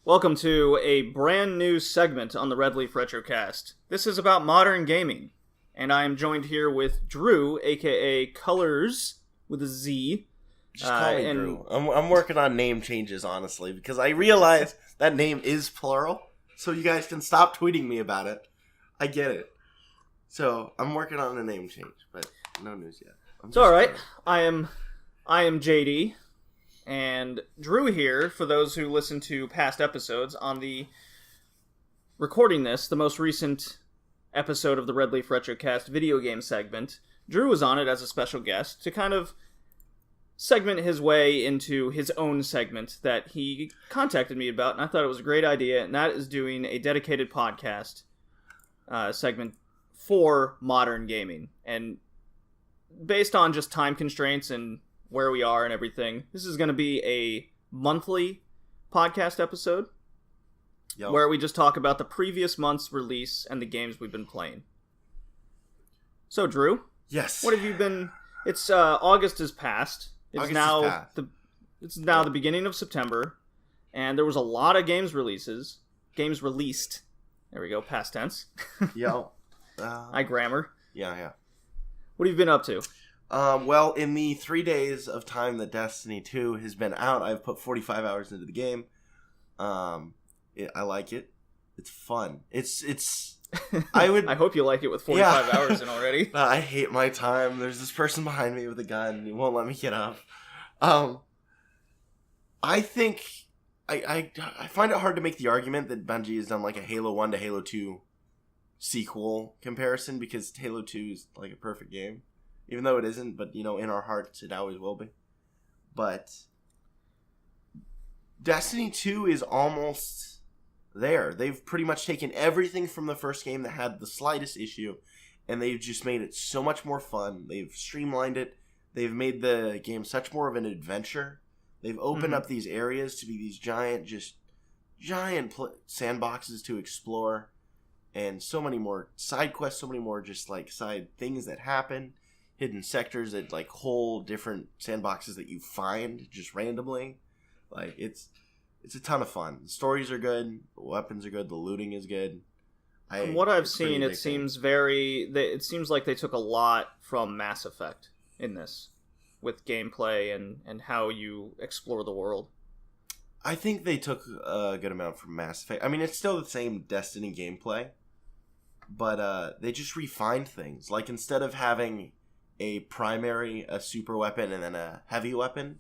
Welcome to a brand new segment on the Red Leaf Retrocast. This is about modern gaming, and I am joined here with Drew, aka Colors with a Z. Just call me Drew. I'm working on name changes, honestly, because I realize that name is plural, so you guys can stop tweeting me about it. I get it. So I'm working on a name change, but no news yet. It's all right. I am JD. And Drew here, for those who listen to past episodes, on the recording this, the most recent episode of the Red Leaf Retrocast video game segment, Drew was on it as a special guest to kind of segment his way into his own segment that he contacted me about, and I thought it was a great idea, and that is doing a dedicated podcast segment for modern gaming. And based on just time constraints and where we are and everything, this is going to be a monthly podcast episode where we just talk about the previous month's release and the games we've been playing. So, Drew, yes, what have you been? It's August has passed. It's now the beginning of September, and there was a lot of games released. There we go, past tense. I grammar. Yeah. What have you been up to? Well, in the 3 days of time that Destiny 2 has been out, I've put 45 hours into the game. I like it. It's fun. I hope you like it with 45 hours in already. I hate my time. There's this person behind me with a gun, and he won't let me get up. I think I find it hard to make the argument that Bungie has done like a Halo 1 to Halo 2 sequel comparison, because Halo 2 is like a perfect game. Even though it isn't, but, in our hearts, it always will be. But Destiny 2 is almost there. They've pretty much taken everything from the first game that had the slightest issue, and they've just made it so much more fun. They've streamlined it. They've made the game such more of an adventure. They've opened up these areas to be these giant sandboxes to explore, and so many more side quests, so many more just like side things that happen. Hidden sectors that like whole different sandboxes that you find just randomly. Like it's a ton of fun. The stories are good, the weapons are good, the looting is good. From what I've seen, it seems like they took a lot from Mass Effect in this, with gameplay and how you explore the world. I think they took a good amount from Mass Effect. I mean, it's still the same Destiny gameplay, but they just refined things. Like, instead of having a super weapon, and then a heavy weapon,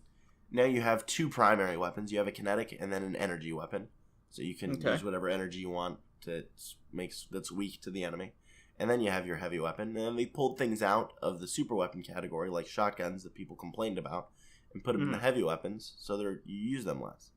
now you have two primary weapons. You have a kinetic and then an energy weapon. So you can use whatever energy you want that's weak to the enemy. And then you have your heavy weapon. And then they pulled things out of the super weapon category, like shotguns that people complained about, and put them in the heavy weapons, so you use them less.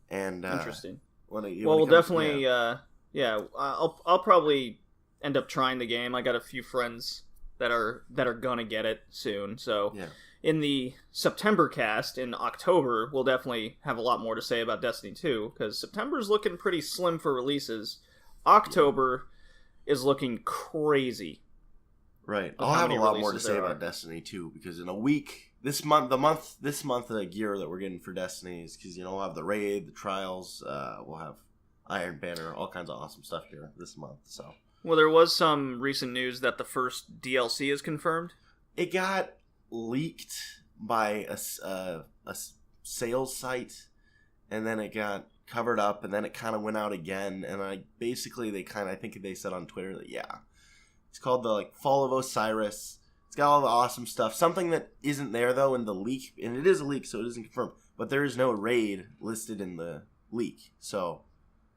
And interesting. We'll definitely. I'll probably end up trying the game. I got a few friends that are gonna get it soon. So in the September cast in October, we'll definitely have a lot more to say about Destiny 2, because September's looking pretty slim for releases. October is looking crazy. Right. I'll have a lot more to say about Destiny 2, because in a week, this month the gear that we're getting for Destiny is because we'll have the raid, the trials, we'll have Iron Banner, all kinds of awesome stuff here this month. So. Well, there was some recent news that the first DLC is confirmed. It got leaked by a sales site, and then it got covered up, and then it kind of went out again. And I think they said on Twitter that it's called the Fall of Osiris. It's got all the awesome stuff. Something that isn't there though in the leak, and it is a leak, so it isn't confirmed. But there is no raid listed in the leak, so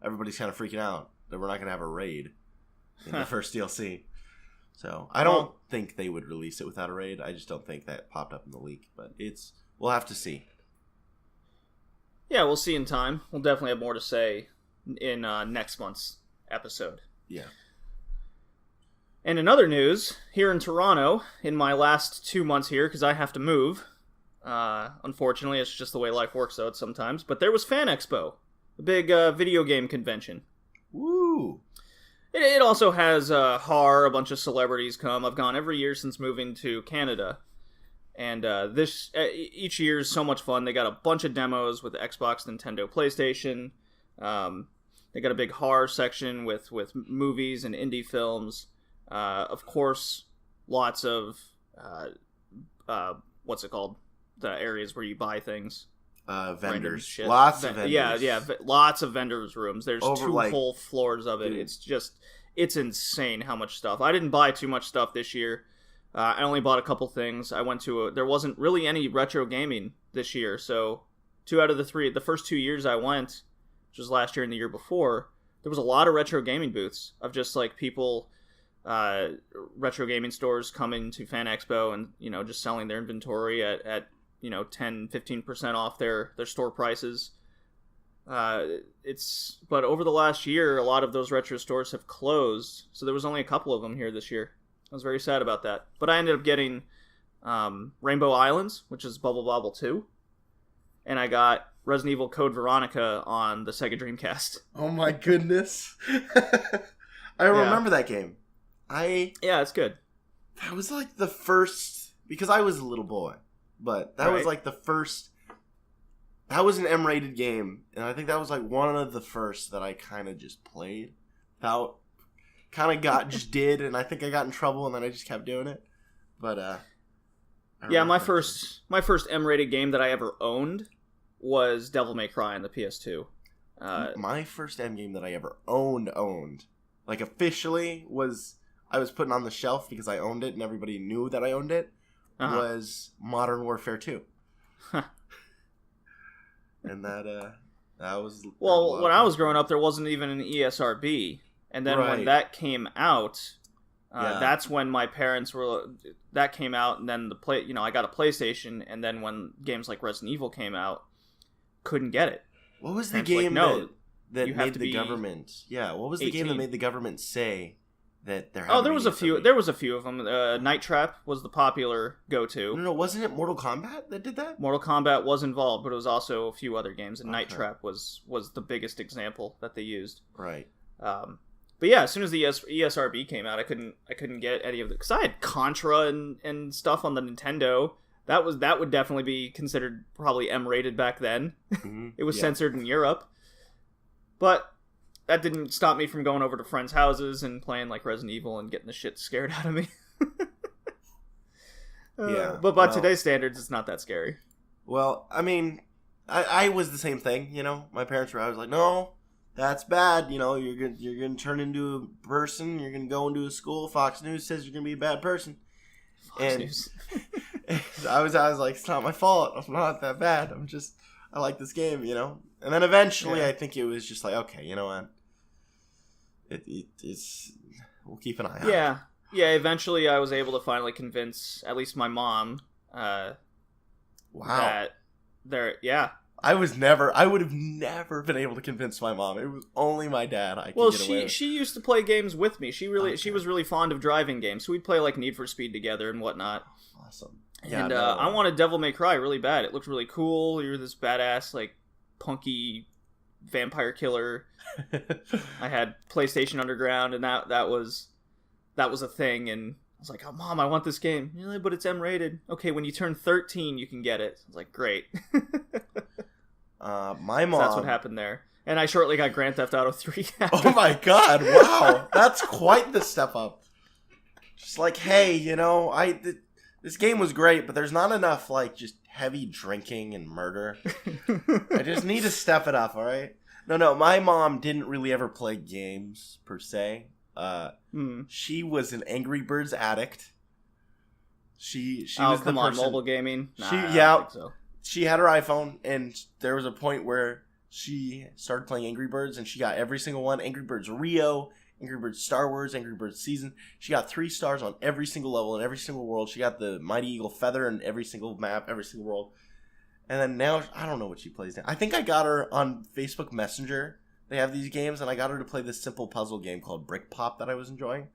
everybody's kind of freaking out that we're not going to have a raid in the first DLC. So I don't think they would release it without a raid. I just don't think that popped up in the leak. But we'll have to see. Yeah, we'll see in time. We'll definitely have more to say in next month's episode. Yeah. And in other news, here in Toronto, in my last 2 months here, because I have to move. Unfortunately, it's just the way life works out sometimes. But there was Fan Expo, a big video game convention. Woo! It also has a bunch of celebrities come. I've gone every year since moving to Canada. And each year is so much fun. They got a bunch of demos with Xbox, Nintendo, PlayStation. They got a big horror section with movies and indie films. Of course, lots of what's it called? The areas where you buy things. Vendors. Lots of vendors. Yeah, lots of vendors' rooms. There's Over, two whole floors of it. Dude. It's insane how much stuff. I didn't buy too much stuff this year. I only bought a couple things. There wasn't really any retro gaming this year, so 2 out of the first 2 years I went, which was last year and the year before, there was a lot of retro gaming booths of just like people, retro gaming stores coming to Fan Expo and, just selling their inventory at 10-15% off their store prices. But over the last year, a lot of those retro stores have closed, so there was only a couple of them here this year. I was very sad about that. But I ended up getting Rainbow Islands, which is Bubble Bobble 2, and I got Resident Evil Code Veronica on the Sega Dreamcast. Oh my goodness. I remember that game. Yeah, it's good. That was like the first, because I was a little boy, but that was like the first, that was an M-rated game, and I think that was like one of the first that I kind of just played. Just did, and I think I got in trouble, and then I just kept doing it. But my first M-rated game that I ever owned was Devil May Cry on the PS2. My first M game that I ever owned, like officially, I was putting on the shelf because I owned it, and everybody knew that I owned it. Was Modern Warfare 2. And that was... Well, when I was growing up, there wasn't even an ESRB. And then when that came out, that's when my parents were... That came out, and then I got a PlayStation, and then when games like Resident Evil came out, couldn't get it. What was the game that made the government... Yeah, what was the game that made the government say... that there was a few. There was a few of them. Night Trap was the popular go-to. No, wasn't it Mortal Kombat that did that? Mortal Kombat was involved, but it was also a few other games, and Night Trap was the biggest example that they used. Right. But yeah, as soon as the ESRB came out, I couldn't get any of it because I had Contra and stuff on the Nintendo. That would definitely be considered probably M-rated back then. Mm-hmm. It was censored in Europe, but that didn't stop me from going over to friends' houses and playing like Resident Evil and getting the shit scared out of me. But by today's standards, it's not that scary. Well, I mean, I was the same thing. My parents were always like, "No, that's bad. You're gonna turn into a person. You're gonna go into a school. Fox News says you're gonna be a bad person." Fox News. I was like, "It's not my fault. I'm not that bad. I like this game, And then eventually, I think it was just like, okay, you know what? It's we'll keep an eye on it. Yeah. Eventually, I was able to finally convince at least my mom. That there, I would have never been able to convince my mom. It was only my dad I could get away with. She used to play games with me. She was really fond of driving games, so we'd play like Need for Speed together and whatnot. Awesome. And I wanted Devil May Cry really bad. It looked really cool. You're this badass, like, punky vampire killer. I had PlayStation Underground, and that was a thing. And I was like, "Oh, Mom, I want this game." "Yeah, but it's M-rated." "Okay, when you turn 13, you can get it." I was like, "Great." My mom. So that's what happened there. And I shortly got Grand Theft Auto 3. Oh my god! Wow, that's quite the step up. Just like, hey, this game was great, but there's not enough, like, just heavy drinking and murder. I just need to step it up, all right? No, my mom didn't really ever play games, per se. She was an Angry Birds addict. She was the person... mobile gaming? Nah, I don't think so. She had her iPhone, and there was a point where she started playing Angry Birds, and she got every single one. Angry Birds Rio... Angry Birds Star Wars, Angry Birds Season. She got 3 stars on every single level in every single world. She got the Mighty Eagle Feather in every single map, every single world. And then now, I don't know what she plays now. I think I got her on Facebook Messenger. They have these games, and I got her to play this simple puzzle game called Brick Pop that I was enjoying.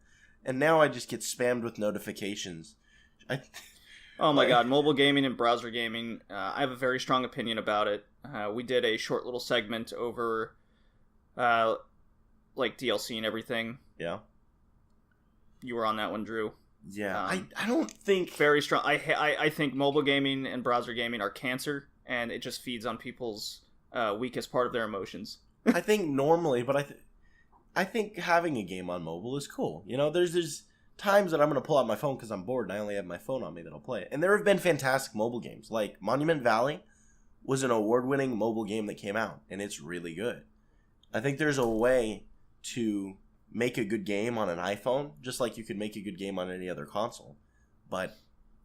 And now I just get spammed with notifications. Oh my god, mobile gaming and browser gaming. I have a very strong opinion about it. We did a short little segment over... like DLC and everything. Yeah. You were on that one, Drew. Yeah. I don't think... Very strong. I think mobile gaming and browser gaming are cancer, and it just feeds on people's weakest part of their emotions. I think normally, but I think having a game on mobile is cool. You know, there's times that I'm going to pull out my phone because I'm bored and I only have my phone on me that I'll play it. And there have been fantastic mobile games. Like Monument Valley was an award-winning mobile game that came out, and it's really good. I think there's a way to make a good game on an iPhone, just like you could make a good game on any other console. But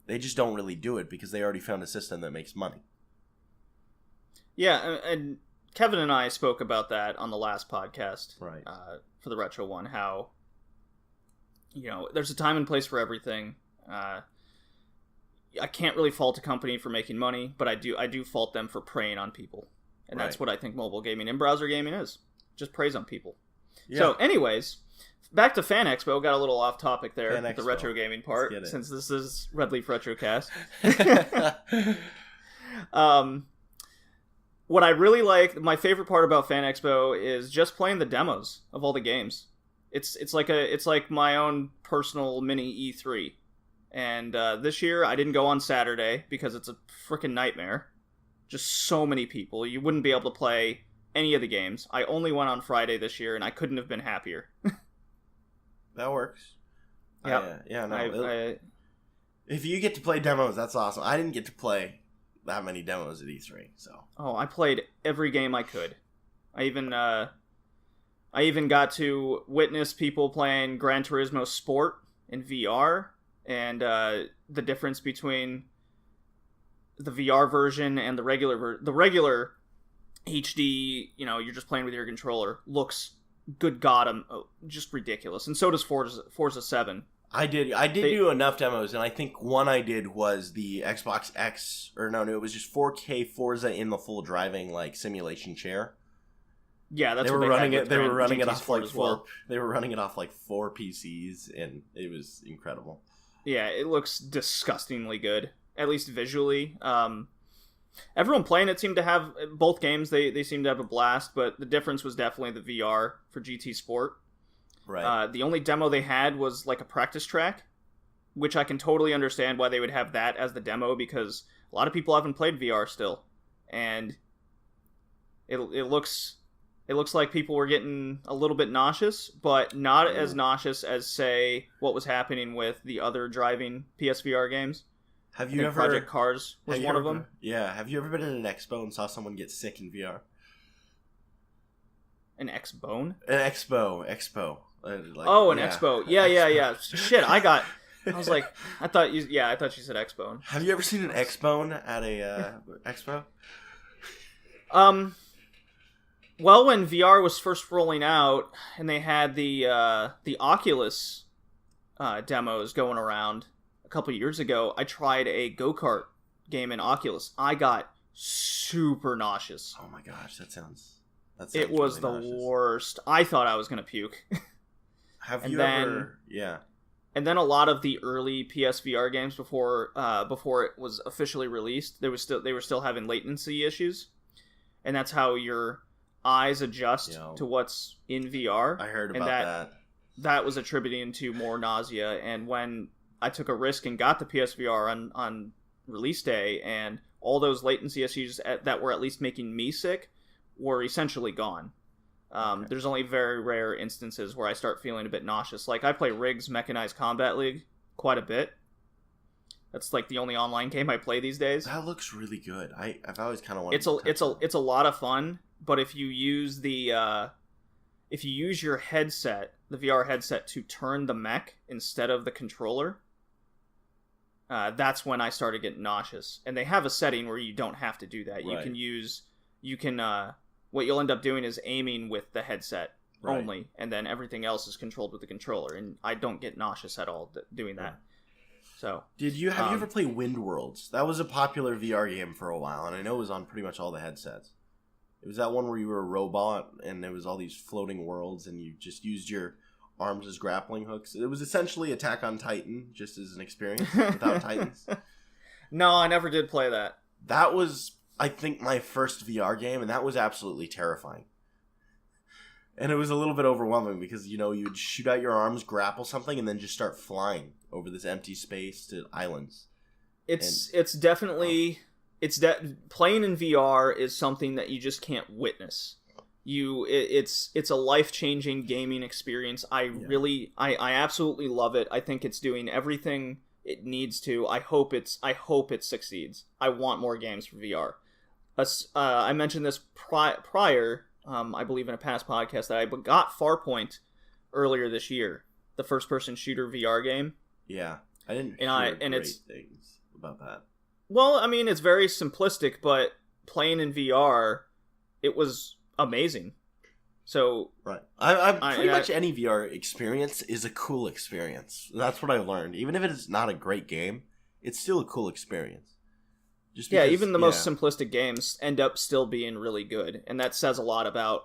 they just don't really do it because they already found a system that makes money. Yeah, and Kevin and I spoke about that on the last podcast, Right. For the Retro one, how, you know, there's a time and place for everything. I can't really fault a company for making money, but I do fault them for preying on people. And that's what I think mobile gaming and browser gaming is. Just preys on people. Yeah. So, anyways, back to Fan Expo. Got a little off topic there with the retro gaming part, since this is Red Leaf Retrocast. What I really like, my favorite part about Fan Expo is just playing the demos of all the games. It's like my own personal mini E3. And this year I didn't go on Saturday because it's a freaking nightmare. Just so many people. You wouldn't be able to play any of the games. I only went on Friday this year, and I couldn't have been happier. That works. Yep. If you get to play demos, that's awesome. I didn't get to play that many demos at E3, so. Oh, I played every game I could. I even got to witness people playing Gran Turismo Sport in VR, and the difference between the VR version and the regular HD, you know, you're just playing with your controller, looks, good God, just ridiculous. And so does Forza 7. I did do enough demos, and I think one I did was the Xbox X, or no, it was just 4K Forza in the full driving like simulation chair. Yeah, that's they what were running it. They were running GT it off like well. They were running it off like 4 PCs, and it was incredible. Yeah, it looks disgustingly good, at least visually. Everyone playing it seemed to have both games. They seemed to have a blast, but the difference was definitely the VR for GT Sport. Right. The only demo they had was like a practice track, which I can totally understand why they would have that as the demo, because a lot of people haven't played VR still, and it looks like people were getting a little bit nauseous, but not as nauseous as, say, what was happening with the other driving PSVR games. Have you ever Project Cars was one of them? Yeah. Have you ever been in an Expo and saw someone get sick in VR? An X-Bone? An Expo. Expo. Yeah. Shit, I was like, I thought you said X-Bone. Have you ever seen an X-Bone at a Expo? Well, when VR was first rolling out and they had the Oculus demos going around a couple years ago, I tried a go-kart game in Oculus. I got super nauseous. Oh my gosh, that sounds it was really the nauseous. Worst. I thought I was going to puke. Have you ever... Yeah. And then a lot of the early PSVR games before it was officially released, they were still having latency issues. And that's how your eyes adjust to what's in VR. I heard about that. That was attributing to more nausea. And when I took a risk and got the PSVR on release day, and all those latency issues that were at least making me sick were essentially gone. Okay. There's only very rare instances where I start feeling a bit nauseous. Like, I play Riggs Mechanized Combat League quite a bit. That's like the only online game I play these days. That looks really good. I've always kind of wanted it's a lot of fun, but if you use your headset, the VR headset, to turn the mech instead of the controller, that's when I started getting nauseous. And they have a setting where you don't have to do that. Right. What you'll end up doing is aiming with the headset only, and then everything else is controlled with the controller. And I don't get nauseous at all doing that. So, have you ever played Wind Worlds? That was a popular VR game for a while, and I know it was on pretty much all the headsets. It was that one where you were a robot, and there was all these floating worlds, and you just used your arms as grappling hooks. It was essentially Attack on Titan, just as an experience without Titans. No, I never did play that. That was, I think, my first VR game, and that was absolutely terrifying. And it was a little bit overwhelming because, you'd shoot out your arms, grapple something, and then just start flying over this empty space to islands. Playing in VR is something that you just can't witness. It's a life-changing gaming experience. I absolutely love it. I think it's doing everything it needs to. I hope it succeeds. I want more games for VR. I mentioned this prior, I believe in a past podcast, that I got Farpoint earlier this year, the first-person shooter VR game. Yeah, I didn't hear great things about that. Well, I mean, it's very simplistic, but playing in VR, it was amazing. So right, I pretty much any VR experience is a cool experience. That's what I've learned. Even if it's not a great game, it's still a cool experience. Just because, even the most simplistic games end up still being really good, and that says a lot about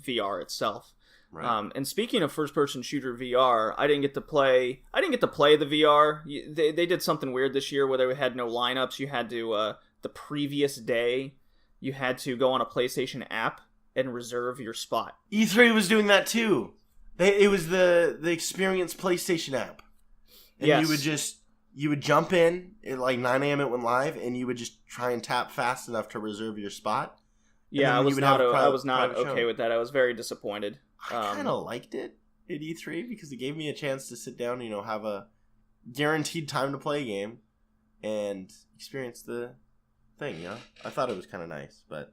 VR itself. Right. And speaking of first-person shooter VR, I didn't get to play the VR. They did something weird this year where they had no lineups. You had to the previous day, you had to go on a PlayStation app and reserve your spot. E3 was doing that too. It was the Experience PlayStation app, and yes. You would jump in at like 9 a.m. it went live, and you would just try and tap fast enough to reserve your spot. Yeah, I was not okay with that. I was very disappointed. I kind of liked it at E3 because it gave me a chance to sit down, have a guaranteed time to play a game and experience the thing, I thought it was kind of nice, but...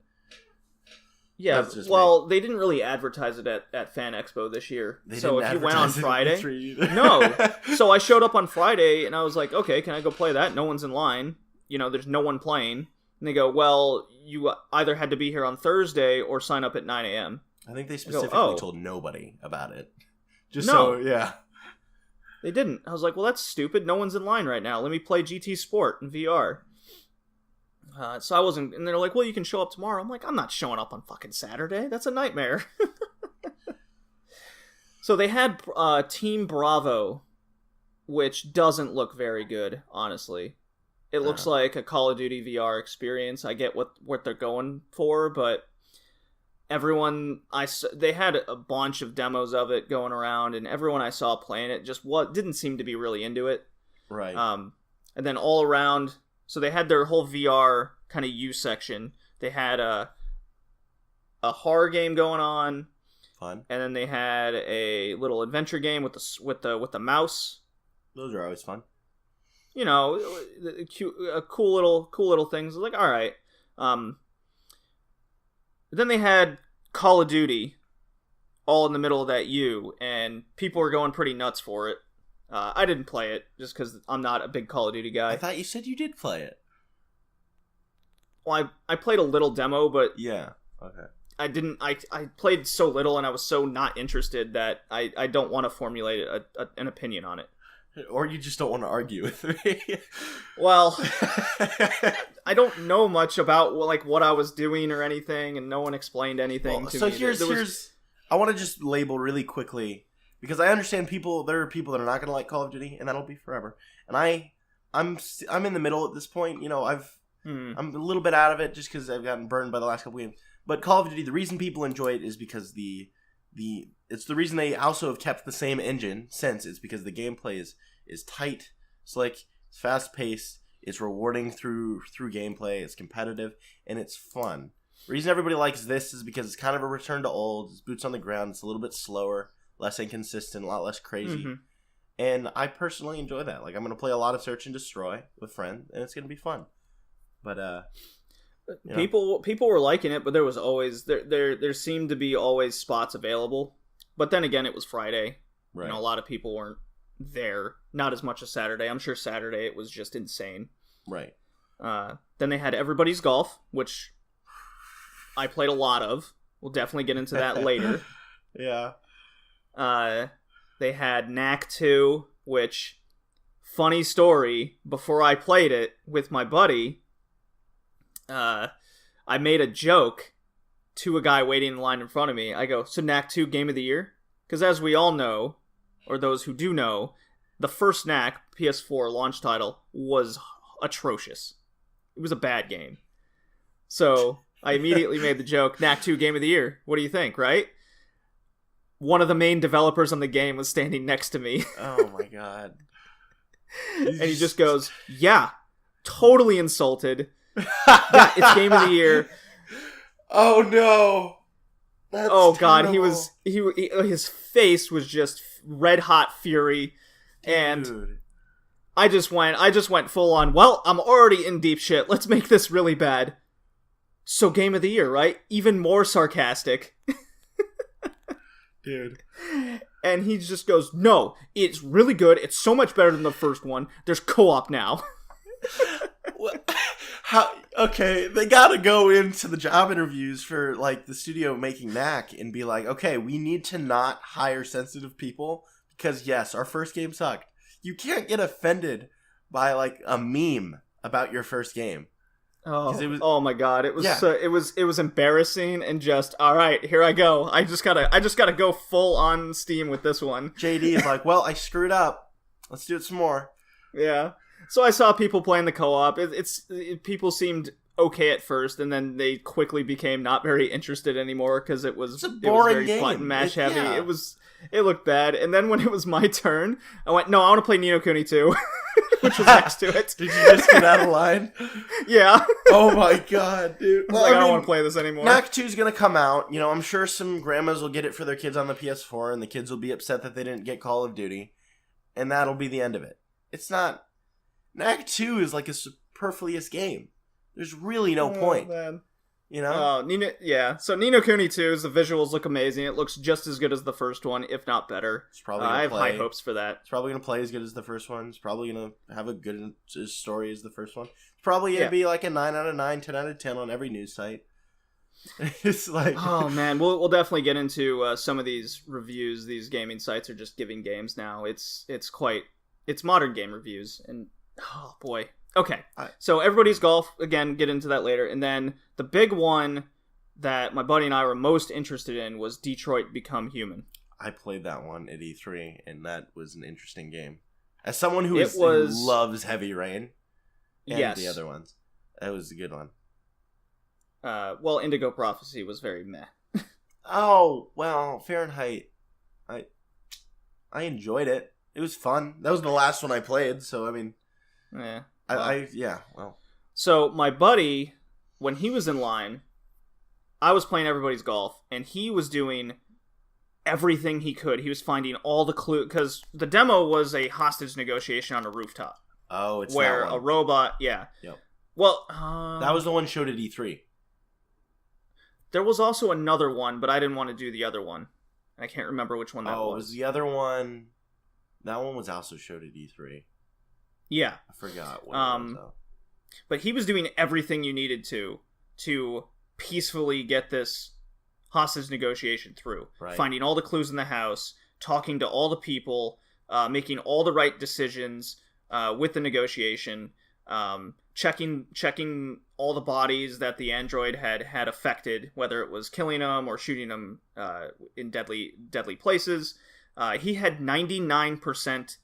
Yeah, well, they didn't really advertise it at Fan Expo this year. So if you went on Friday... No! So I showed up on Friday, and I was like, okay, can I go play that? No one's in line. There's no one playing. And they go, well, you either had to be here on Thursday or sign up at 9 a.m. I think they specifically told nobody about it. Yeah. They didn't. I was like, well, that's stupid. No one's in line right now. Let me play GT Sport in VR. So I wasn't... And they're like, well, you can show up tomorrow. I'm like, I'm not showing up on fucking Saturday. That's a nightmare. So they had Team Bravo, which doesn't look very good, honestly. It looks like a Call of Duty VR experience. I get what they're going for, but everyone they had a bunch of demos of it going around, and everyone I saw playing it just didn't seem to be really into it. Right. And then all around, so they had their whole VR kind of use section. They had a horror game going on. Fun. And then they had a little adventure game with the mouse. Those are always fun. Cool little things. Like, all right. Then they had Call of Duty all in the middle of that and people were going pretty nuts for it. I didn't play it just because I'm not a big Call of Duty guy. I thought you said you did play it. Well, I played a little demo, but yeah, okay. I didn't. I played so little, and I was so not interested that I don't want to formulate an opinion on it. Or you just don't want to argue with me. Well, I don't know much about what I was doing or anything, and no one explained anything to me. So here's I want to just label really quickly, because I understand there are people that are not going to like Call of Duty, and that'll be forever. And I'm in the middle at this point. I'm a little bit out of it just because I've gotten burned by the last couple games. But Call of Duty, the reason people enjoy it is because it's the reason they also have kept the same engine since. It's because the gameplay is tight, slick, it's fast paced, it's rewarding through gameplay, it's competitive, and it's fun. The reason everybody likes this is because it's kind of a return to old. It's boots on the ground. It's a little bit slower, less inconsistent, a lot less crazy. Mm-hmm. And I personally enjoy that. Like, I'm going to play a lot of Search and Destroy with friends, and it's going to be fun. But people were liking it, but there was always there seemed to be always spots available. But then again, it was Friday. Right. A lot of people weren't there. Not as much as Saturday. I'm sure Saturday it was just insane. Right. Then they had Everybody's Golf, which I played a lot of. We'll definitely get into that later. Yeah. They had Knack 2, which, funny story, before I played it with my buddy, I made a joke to a guy waiting in line in front of me. I go, so Knack 2 Game of the Year? Because as we all know, or those who do know, the first Knack PS4 launch title was atrocious. It was a bad game. So I immediately made the joke, Knack 2 Game of the Year. What do you think, right? One of the main developers on the game was standing next to me. Oh my god. And he just goes, yeah, totally insulted. Yeah, it's Game of the Year. Oh no. That's oh god, terrible. his face was just red hot fury, and Dude. I just went full on. Well, I'm already in deep shit. Let's make this really bad. So game of the year, right? Even more sarcastic. Dude. And he just goes, no, it's really good. It's so much better than the first one. There's co-op now. How? Okay, they gotta go into the job interviews for like the studio making Knack and be like, okay, we need to not hire sensitive people because yes, our first game sucked. You can't get offended by like a meme about your first game. Oh my god! It was embarrassing and just all right. Here I go. I just gotta go full on steam with this one. JD is like, well, I screwed up. Let's do it some more. Yeah. So I saw people playing the co-op. People seemed okay at first, and then they quickly became not very interested anymore because it was a boring very game. Button mash heavy. Yeah. It looked bad. And then when it was my turn, I went, no, I want to play Ni no Kuni 2, which was next to it. Did you just get out of line? Yeah. Oh my god, dude. Well, I don't want to play this anymore. Knack 2 is going to come out. You know, I'm sure some grandmas will get it for their kids on the PS4, and the kids will be upset that they didn't get Call of Duty. And that'll be the end of it. It's not... Knack 2 is like a superfluous game. There's really no point. Man. You know? So Ni no Kuni 2, the visuals look amazing. It looks just as good as the first one, if not better. It's probably I have high hopes for that. It's probably going to play as good as the first one. It's probably going to have a good story as the first one. It's probably going to be like a 9 out of 9, 10 out of 10 on every news site. It's like... Oh, man. We'll definitely get into some of these reviews. These gaming sites are just giving games now. It's modern game reviews. And, oh, boy. Okay, so everybody's golf, again, get into that later. And then the big one that my buddy and I were most interested in was Detroit Become Human. I played that one at E3, and that was an interesting game. As someone who loves Heavy Rain and the other ones, that was a good one. Well, Indigo Prophecy was very meh. Oh, well, Fahrenheit, I enjoyed it. It was fun. That was the last one I played, so, I mean... Yeah. Well. So my buddy, when he was in line, I was playing everybody's golf, and he was doing everything he could. He was finding all the clues, because the demo was a hostage negotiation on a rooftop. Oh, it's where that one. A robot, yeah. Yep. Well, that was the one showed at E3. There was also another one, but I didn't want to do the other one. I can't remember which one that was. Oh, it was the other one. That one was also showed at E3. Yeah. I forgot what it was, though. But he was doing everything you needed to peacefully get this hostage negotiation through. Right. Finding all the clues in the house, talking to all the people, making all the right decisions with the negotiation, checking all the bodies that the android had affected, whether it was killing them or shooting them in deadly places. He had 99%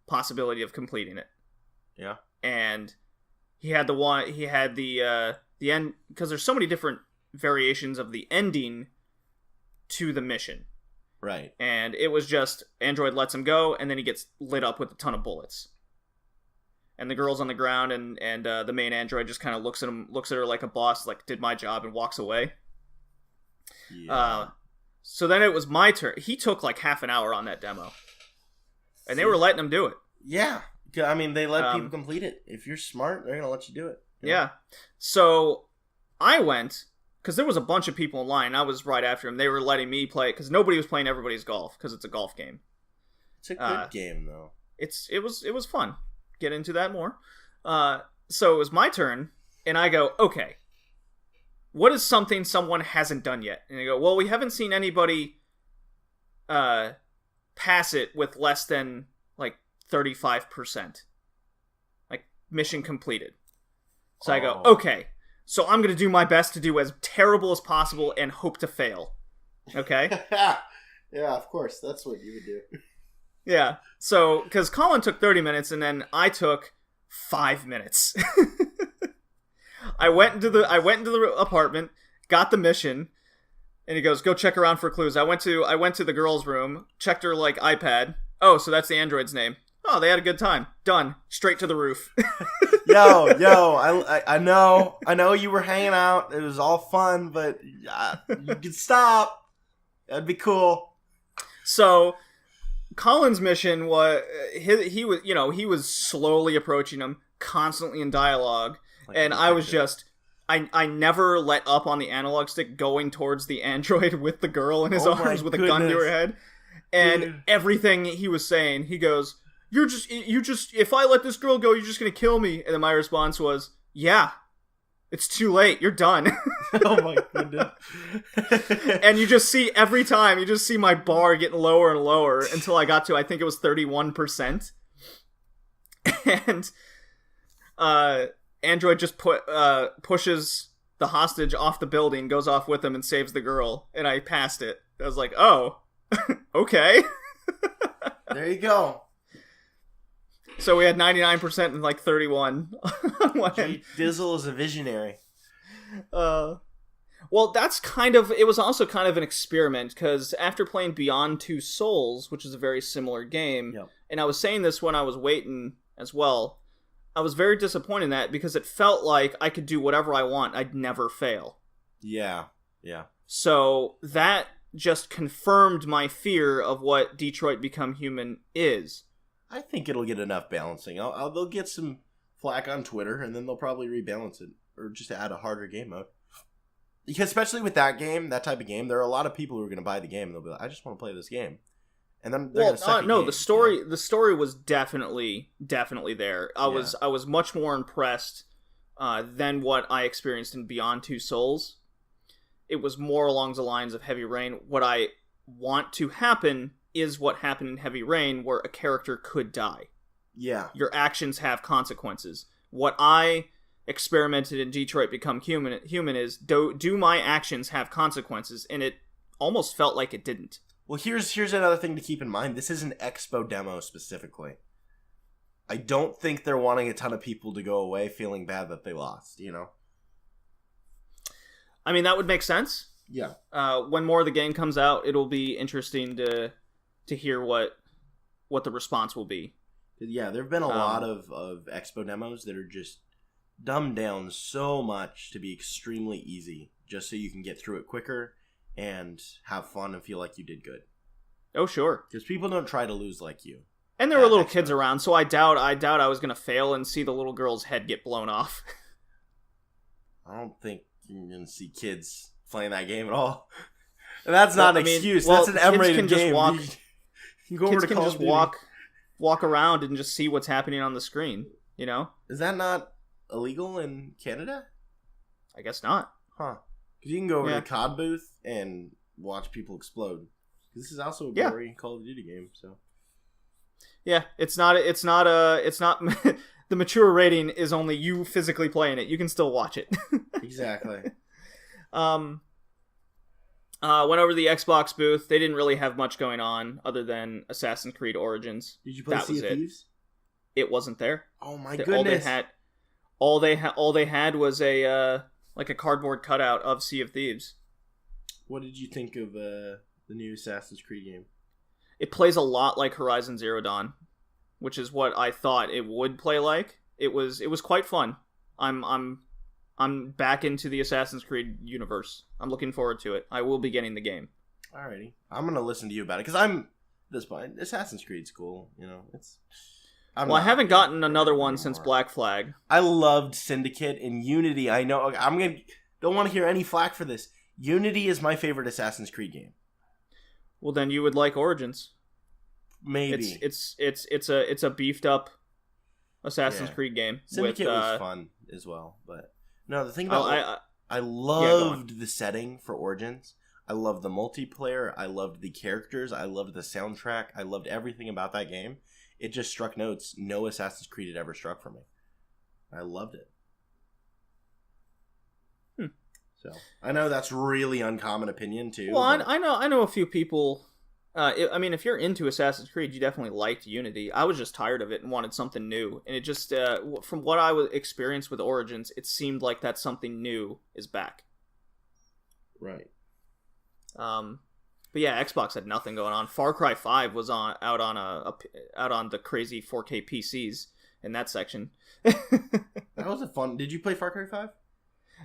possibility of completing it. Yeah. And he had the end, because there's so many different variations of the ending to the mission. Right. And it was just android lets him go, and then he gets lit up with a ton of bullets. And the girl's on the ground, and the main android just kind of looks at her like a boss, like, did my job, and walks away. Yeah. So then it was my turn. He took like half an hour on that demo. And they were letting him do it. Yeah. I mean, they let people complete it. If you're smart, they're going to let you do it. Yeah. So I went, because there was a bunch of people in line. I was right after him. They were letting me play, because nobody was playing everybody's golf, because it's a golf game. It's a good game, though. It was fun. Get into that more. So it was my turn, and I go, okay, what is something someone hasn't done yet? And they go, well, we haven't seen anybody pass it with less than like 35%. Like, mission completed. So I go, okay, so I'm going to do my best to do as terrible as possible and hope to fail. Okay? Yeah, of course. That's what you would do. Yeah. So, because Colin took 30 minutes and then I took 5 minutes. I went into the apartment, got the mission, and he goes, go check around for clues. I went to the girl's room, checked her like iPad. Oh, so that's the android's name. Oh, they had a good time. Done. Straight to the roof. I know you were hanging out. It was all fun, but you could stop. That'd be cool. So, Colin's mission was he was slowly approaching him, constantly in dialogue, and I was just. I never let up on the analog stick going towards the android with the girl in his arms with a gun to her head. And everything he was saying, he goes, you just, if I let this girl go, you're just going to kill me. And then my response was, yeah, it's too late. You're done. Oh my goodness. And you just see every time, you just see my bar getting lower and lower until I got to, I think it was 31%. And, Android just pushes the hostage off the building, goes off with him, and saves the girl. And I passed it. I was like, oh, okay. There you go. So we had 99% and like 31. Dizzle is a visionary. Well, it was also kind of an experiment, because after playing Beyond Two Souls, which is a very similar game, and I was saying this when I was waiting as well, I was very disappointed in that because it felt like I could do whatever I want. I'd never fail. Yeah. So that just confirmed my fear of what Detroit Become Human is. I think it'll get enough balancing. They'll get some flack on Twitter, and then they'll probably rebalance it, or just add a harder game mode. Because especially with that type of game, there are a lot of people who are going to buy the game, and they'll be like, I just want to play this game. And then they're the story was definitely there. I was much more impressed than what I experienced in Beyond Two Souls. It was more along the lines of Heavy Rain. What I want to happen is what happened in Heavy Rain, where a character could die. Yeah. Your actions have consequences. What I experimented in Detroit Become Human is, do my actions have consequences? And it almost felt like it didn't. Well, here's another thing to keep in mind. This is an Expo demo specifically. I don't think they're wanting a ton of people to go away feeling bad that they lost, I mean, that would make sense. Yeah. When more of the game comes out, it'll be interesting to hear what the response will be. Yeah, there have been a lot of Expo demos that are just dumbed down so much to be extremely easy, just so you can get through it quicker and have fun and feel like you did good. Oh, sure. Because people don't try to lose like you. And there were little kids around, so I doubt I was going to fail and see the little girl's head get blown off. I don't think you're going to see kids playing that game at all. And that's not an excuse. That's an M-rated game. Kids can just walk around and just see what's happening on the screen, Is that not illegal in Canada? I guess not. Huh. Because you can go over to the COD booth and watch people explode. This is also a gory Call of Duty game, so. Yeah, it's not the mature rating is only you physically playing it. You can still watch it. Exactly. Went over to the Xbox booth. They didn't really have much going on other than Assassin's Creed Origins. Did you play Sea of Thieves? It wasn't there. Oh my goodness. All they had was a cardboard cutout of Sea of Thieves. What did you think of the new Assassin's Creed game? It plays a lot like Horizon Zero Dawn, which is what I thought it would play like. It was quite fun. I'm back into the Assassin's Creed universe. I'm looking forward to it. I will be getting the game. Alrighty. I'm going to listen to you about it, because I'm this point. Assassin's Creed's cool, I haven't gotten another one since Black Flag. I loved Syndicate and Unity. I know don't want to hear any flack for this. Unity is my favorite Assassin's Creed game. Well, then you would like Origins. Maybe it's a beefed up Assassin's Creed game. Syndicate was fun as well, but no, the thing about I loved the setting for Origins. I loved the multiplayer. I loved the characters. I loved the soundtrack. I loved everything about that game. It just struck notes no Assassin's Creed had ever struck for me. I loved it. So I know that's really uncommon opinion too. Well, I know a few people. If you're into Assassin's Creed, you definitely liked Unity. I was just tired of it and wanted something new. And it just, from what I experienced with Origins, it seemed like that something new is back. Right. But yeah, Xbox had nothing going on. Far Cry 5 was out on the crazy 4K PCs in that section. That was a fun... Did you play Far Cry 5?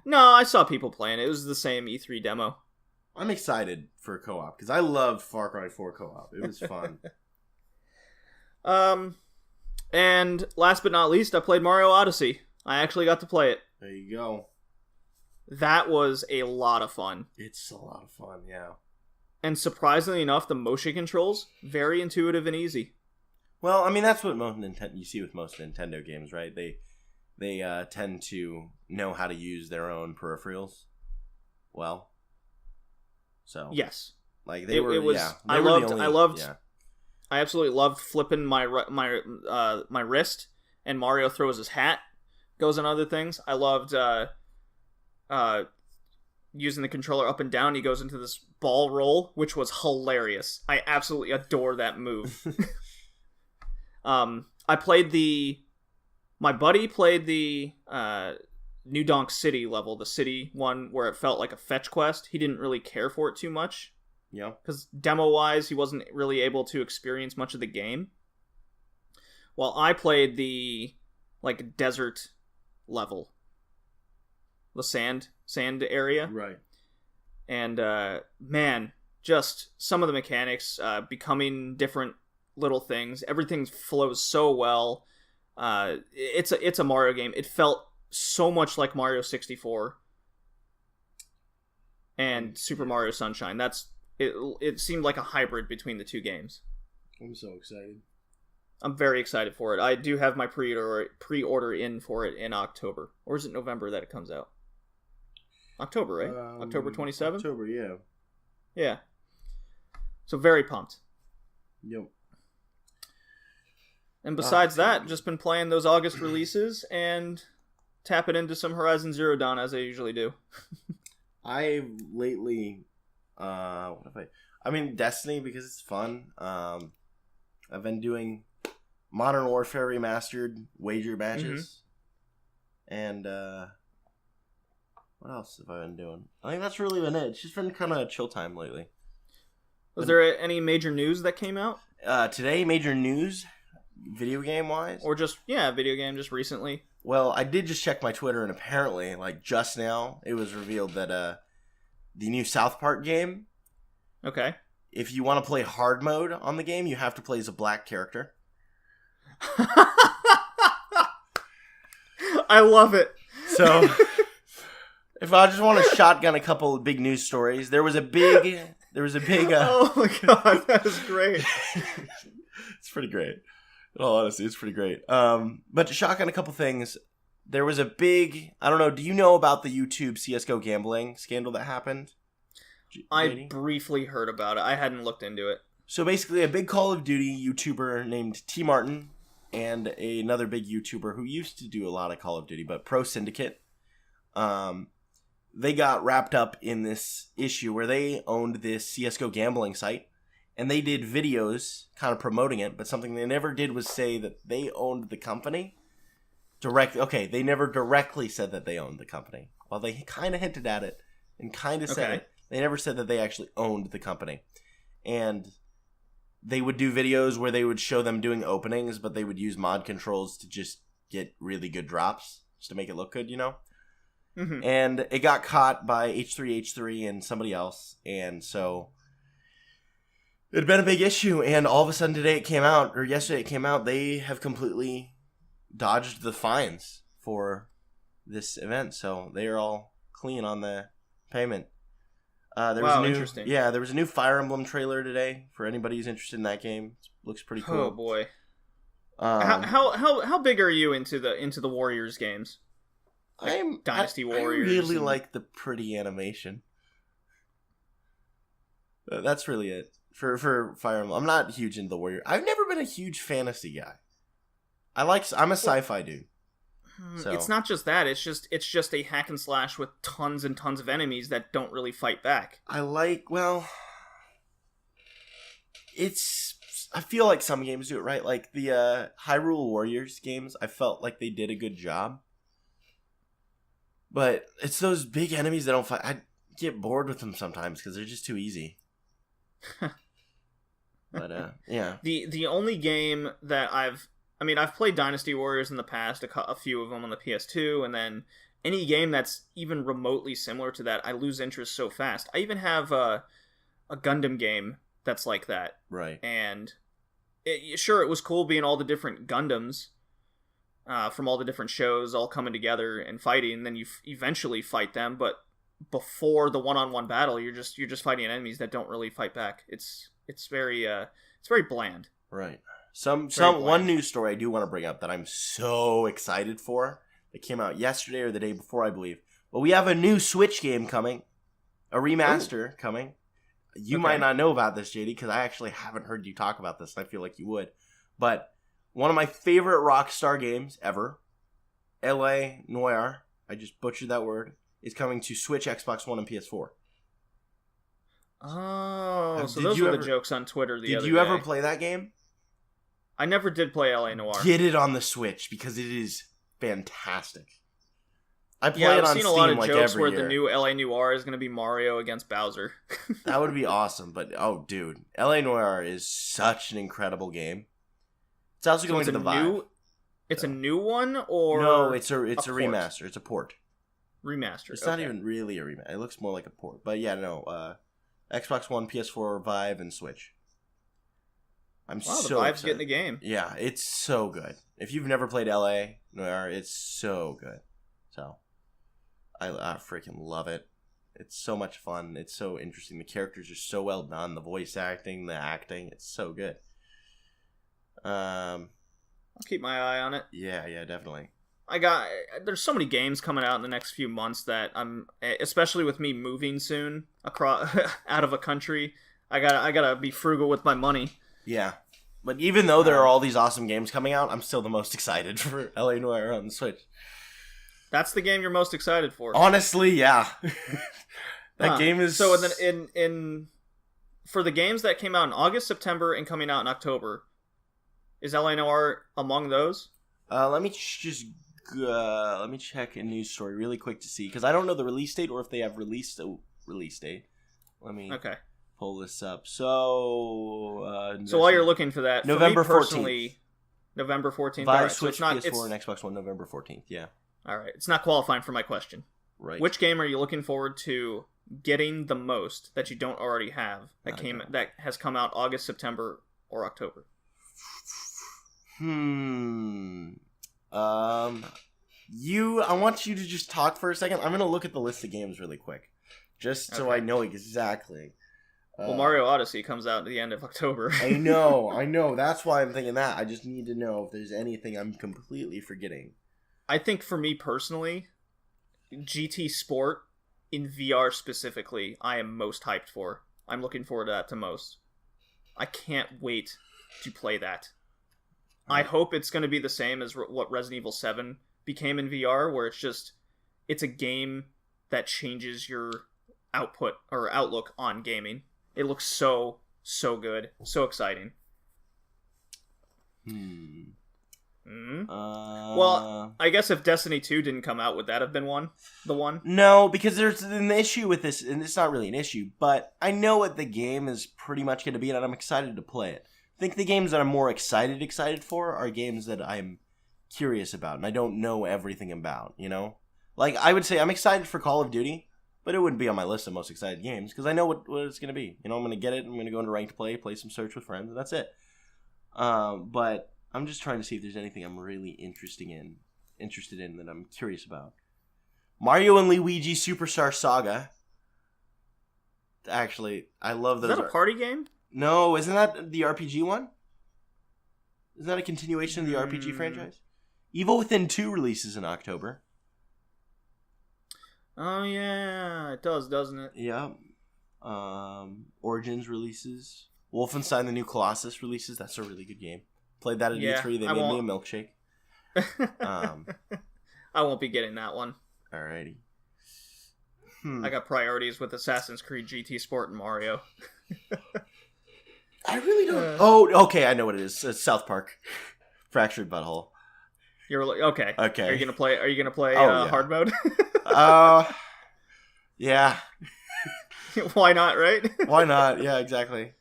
No, I saw people playing. It was the same E3 demo. I'm excited for co-op, because I loved Far Cry 4 co-op. It was fun. And last but not least, I played Mario Odyssey. I actually got to play it. There you go. That was a lot of fun. It's a lot of fun, yeah. And surprisingly enough, the motion controls, very intuitive and easy. Well, I mean, that's what you see with most Nintendo games, right? They tend to know how to use their own peripherals well. So yes, like I absolutely loved flipping my wrist, and Mario throws his hat, goes on other things. I loved using the controller up and down. He goes into this ball roll, which was hilarious. I absolutely adore that move. My buddy played the New Donk City level, the city one where it felt like a fetch quest. He didn't really care for it too much. Yeah. Because demo-wise, he wasn't really able to experience much of the game. While I played the, desert level. The sand area. Right. And, man, just some of the mechanics, becoming different little things. Everything flows so well. It's a Mario game. It felt so much like Mario 64 and Super Mario Sunshine. It seemed like a hybrid between the two games. I'm so excited. I'm very excited for it. I do have my pre-order in for it in October. Or is it November that it comes out? October, right? October 27th? October, yeah. Yeah. So very pumped. Yep. And besides that, just been playing those August releases and tapping into some Horizon Zero Dawn as I usually do. I've lately, Destiny because it's fun. I've been doing Modern Warfare Remastered wager matches. Mm-hmm. And, what else have I been doing? I think that's really been it. It's just been kind of a chill time lately. Was there any major news that came out? Today, major news, video game wise? Or just, video game, just recently? Well, I did just check my Twitter, and apparently, just now, it was revealed that the new South Park game. Okay. If you want to play hard mode on the game, you have to play as a black character. I love it. So, if I just want to shotgun a couple of big news stories, there was a big. Oh my god, that is great. It's pretty great. In all honesty, it's pretty great. But to shotgun a couple things, there was a big. I don't know. Do you know about the YouTube CS:GO gambling scandal that happened? I briefly heard about it. I hadn't looked into it. So basically, a big Call of Duty YouTuber named T Martin and another big YouTuber who used to do a lot of Call of Duty, but Pro Syndicate. They got wrapped up in this issue where they owned this CSGO gambling site, and they did videos kind of promoting it, but something they never did was say that they owned the company directly. Okay, they never directly said that they owned the company. Well, they kind of hinted at it and kind of said it. They never said that they actually owned the company. And they would do videos where they would show them doing openings, but they would use mod controls to just get really good drops, just to make it look good, you know? Mm-hmm. And it got caught by H3H3 and somebody else, and so it had been a big issue, and all of a sudden yesterday it came out, they have completely dodged the fines for this event, so they are all clean on the payment. Interesting. Yeah, there was a new Fire Emblem trailer today for anybody who's interested in that game. It looks pretty cool. Oh boy. How big are you into the Warriors games? Dynasty Warriors. I really like the pretty animation. That's really it for Fire Emblem. I'm not huge into the Warrior. I've never been a huge fantasy guy. I'm a sci-fi dude. So. It's not just that. It's just a hack and slash with tons and tons of enemies that don't really fight back. I feel like some games do it right. Like the Hyrule Warriors games, I felt like they did a good job. But it's those big enemies that don't fight. I get bored with them sometimes because they're just too easy. But yeah. The only game that I've I mean, I've played Dynasty Warriors in the past, a few of them on the PS2, and then any game that's even remotely similar to that, I lose interest so fast. I even have a Gundam game that's like that. Right. And sure, it was cool being all the different Gundams from all the different shows all coming together and fighting, and then you eventually fight them, but before the one-on-one battle, you're just fighting enemies that don't really fight back. It's very bland. Right. One news story I do want to bring up that I'm so excited for. It came out yesterday or the day before, I believe. But we have a new Switch game coming, a remaster coming. You might not know about this, JD, because I actually haven't heard you talk about this, and I feel like you would. But one of my favorite Rockstar games ever, L.A. Noire, I just butchered that word, is coming to Switch, Xbox One, and PS4. Oh, so those were the jokes on Twitter the other day. Did you ever play that game? I never did play L.A. Noire. Get it on the Switch, because it is fantastic. I play it on Steam like every year. I've seen a lot of jokes where the new L.A. Noire is going to be Mario against Bowser. That would be awesome, but oh, dude. L.A. Noire is such an incredible game. It's also going to the Vive. It's a new one, or no? It's a remaster. It's a port. Remaster. It's not even really a remaster. It looks more like a port. But yeah, no. Xbox One, PS4, Vive, and Switch. I'm so the Vive's excited. getting the game. Yeah, it's so good. If you've never played LA Noire, it's so good. So, I freaking love it. It's so much fun. It's so interesting. The characters are so well done. The voice acting, the acting, it's so good. I'll keep my eye on it. Yeah, definitely. There's so many games coming out in the next few months that especially with me moving soon across out of a country, I gotta be frugal with my money. Yeah, but even though there are all these awesome games coming out, I'm still the most excited for LA Noire on the Switch. That's the game you're most excited for. Honestly, yeah. That game is so. In for the games that came out in August, September, and coming out in October, is LA Noire among those? Let me check a news story really quick to see, because I don't know the release date or if they have released a release date. Let me pull this up. So while you're looking for that, November for me personally, 14th. November 14th. Vive, right, Switch, so PS4, and Xbox One, November 14th. Yeah. All right, it's not qualifying for my question. Right. Which game are you looking forward to getting the most that you don't already have that has come out August, September, or October? I want you to just talk for a second. I'm going to look at the list of games really quick, just so I know exactly. Well, Mario Odyssey comes out at the end of October. I know. That's why I'm thinking that. I just need to know if there's anything I'm completely forgetting. I think for me personally, GT Sport in VR specifically, I am most hyped for. I'm looking forward to that the most. I can't wait to play that. I hope it's going to be the same as what Resident Evil 7 became in VR, where it's a game that changes your output or outlook on gaming. It looks so good, so exciting. Well, I guess if Destiny 2 didn't come out, would that have been the one? No, because there's an issue with this, and it's not really an issue, but I know what the game is pretty much going to be, and I'm excited to play it. I think the games that I'm more excited for are games that I'm curious about, and I don't know everything about, you know? Like, I would say I'm excited for Call of Duty, but it wouldn't be on my list of most excited games, because I know what it's going to be. You know, I'm going to get it, I'm going to go into ranked play some search with friends, and that's it. But I'm just trying to see if there's anything I'm really interested in that I'm curious about. Mario and Luigi Superstar Saga. Actually, I love those. Is that a party game? No, isn't that the RPG one? Isn't that a continuation of the RPG franchise? Evil Within 2 releases in October. Oh yeah, it does, doesn't it? Yeah. Origins releases. Wolfenstein: The New Colossus releases. That's a really good game. Played that at E3. They made me a milkshake. I won't be getting that one. Alrighty. I got priorities with Assassin's Creed GT Sport and Mario. I really don't. Oh, okay. I know what it is. It's South Park. Fractured Butthole. You're okay. Okay. Are you gonna play hard mode? Yeah. Why not? Right? Why not? Yeah, exactly.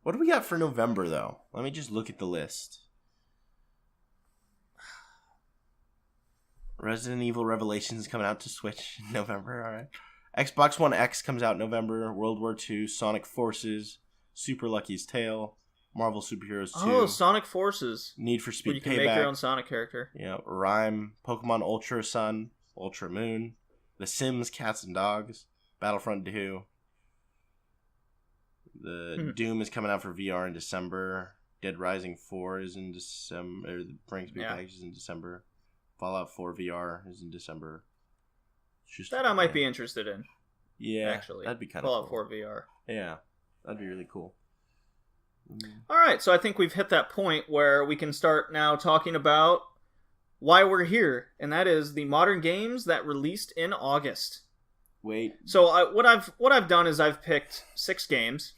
What do we got for November though? Let me just look at the list. Resident Evil Revelations is coming out to Switch in November. All right. Xbox One X comes out in November. World War II, Sonic Forces, Super Lucky's Tale, Marvel Superheroes 2. Oh, Sonic Forces. Need for Speed Where you can Payback. make your own Sonic character. Yeah, Rhyme, Pokemon Ultra Sun, Ultra Moon, The Sims Cats and Dogs, Battlefront 2. The Doom is coming out for VR in December. Dead Rising 4 is in December. The Brings Big Package is in December. Fallout 4 VR is in December. That I might be interested in. Yeah, actually. That'd be kind of Fallout cool. 4 VR. Yeah, that'd be really cool. All right, so I think we've hit that point where we can start now talking about why we're here, and that is the modern games that released in August. Wait. So what I've done is I've picked 6 games.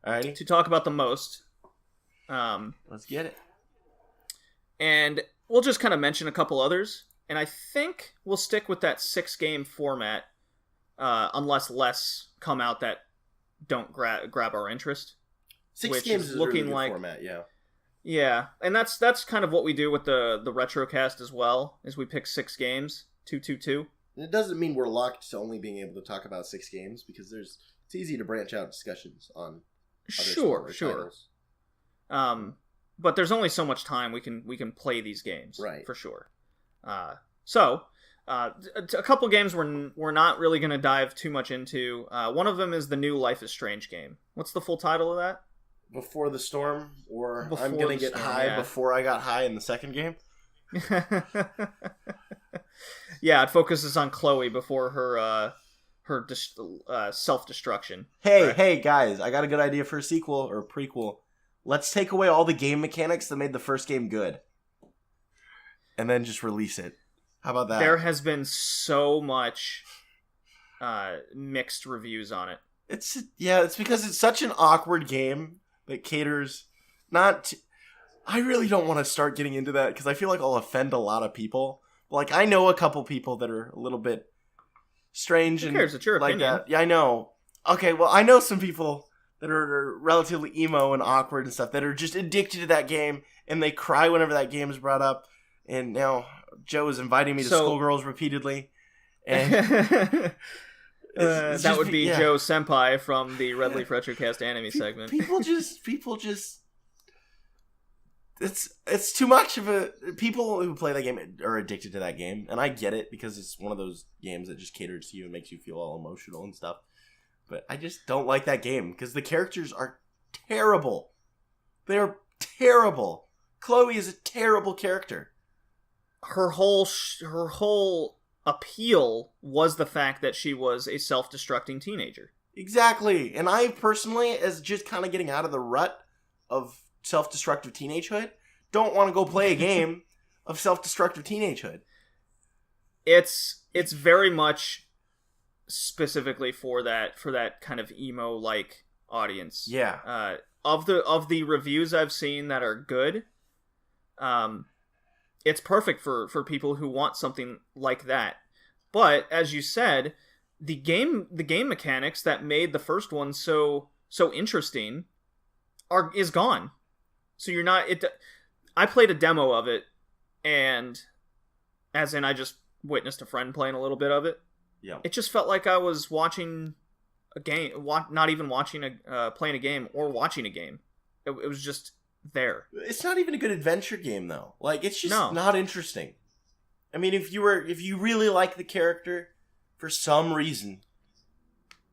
Alrighty. To talk about the most. Let's get it. And we'll just kind of mention a couple others. And I think we'll stick with that 6-game format, unless less come out that don't grab our interest. 6 games is looking a really good format, yeah. Yeah, and that's kind of what we do with the Retrocast as well, is we pick 6 games, 2. And it doesn't mean we're locked to only being able to talk about 6 games, because it's easy to branch out discussions on other titles. But there's only so much time we can play these games, right? For sure. So a couple games we're not really going to dive too much into. One of them is the new Life is Strange game. What's the full title of that? Before the Storm, or Before I'm going to get Storm, high before I got high in the second game. Yeah, it focuses on Chloe before her self-destruction. Hey guys, I got a good idea for a sequel or a prequel. Let's take away all the game mechanics that made the first game good, and then just release it. How about that? There has been so much mixed reviews on it. It's because it's such an awkward game that caters not to... I really don't want to start getting into that because I feel like I'll offend a lot of people. Like, I know a couple people that are a little bit strange. Who cares? It's your opinion. That. Yeah, I know. Okay, well, I know some people that are relatively emo and awkward and stuff that are just addicted to that game, and they cry whenever that game is brought up. And now Joe is inviting me to Skullgirls repeatedly. And that would be Joe Senpai from the Red Leaf Retrocast anime segment. People just it's too much of a... People who play that game are addicted to that game, and I get it because it's one of those games that just caters to you and makes you feel all emotional and stuff. But I just don't like that game because the characters are terrible. They're terrible. Chloe is a terrible character. Her whole appeal was the fact that she was a self-destructing teenager. Exactly. And I personally, as just kind of getting out of the rut of self-destructive teenagehood, don't want to go play a game of self-destructive teenagehood. It's very much specifically for that kind of emo like audience. Yeah. Of the reviews I've seen that are good, it's perfect for people who want something like that. But as you said, the game mechanics that made the first one so interesting is gone. So you're not I played a demo of it, and as in I just witnessed a friend playing a little bit of it. Yeah. It just felt like I was watching a game, not even playing a game or watching a game. It was just there. It's not even a good adventure game though. Like, it's just not interesting. I mean, if you really like the character for some reason,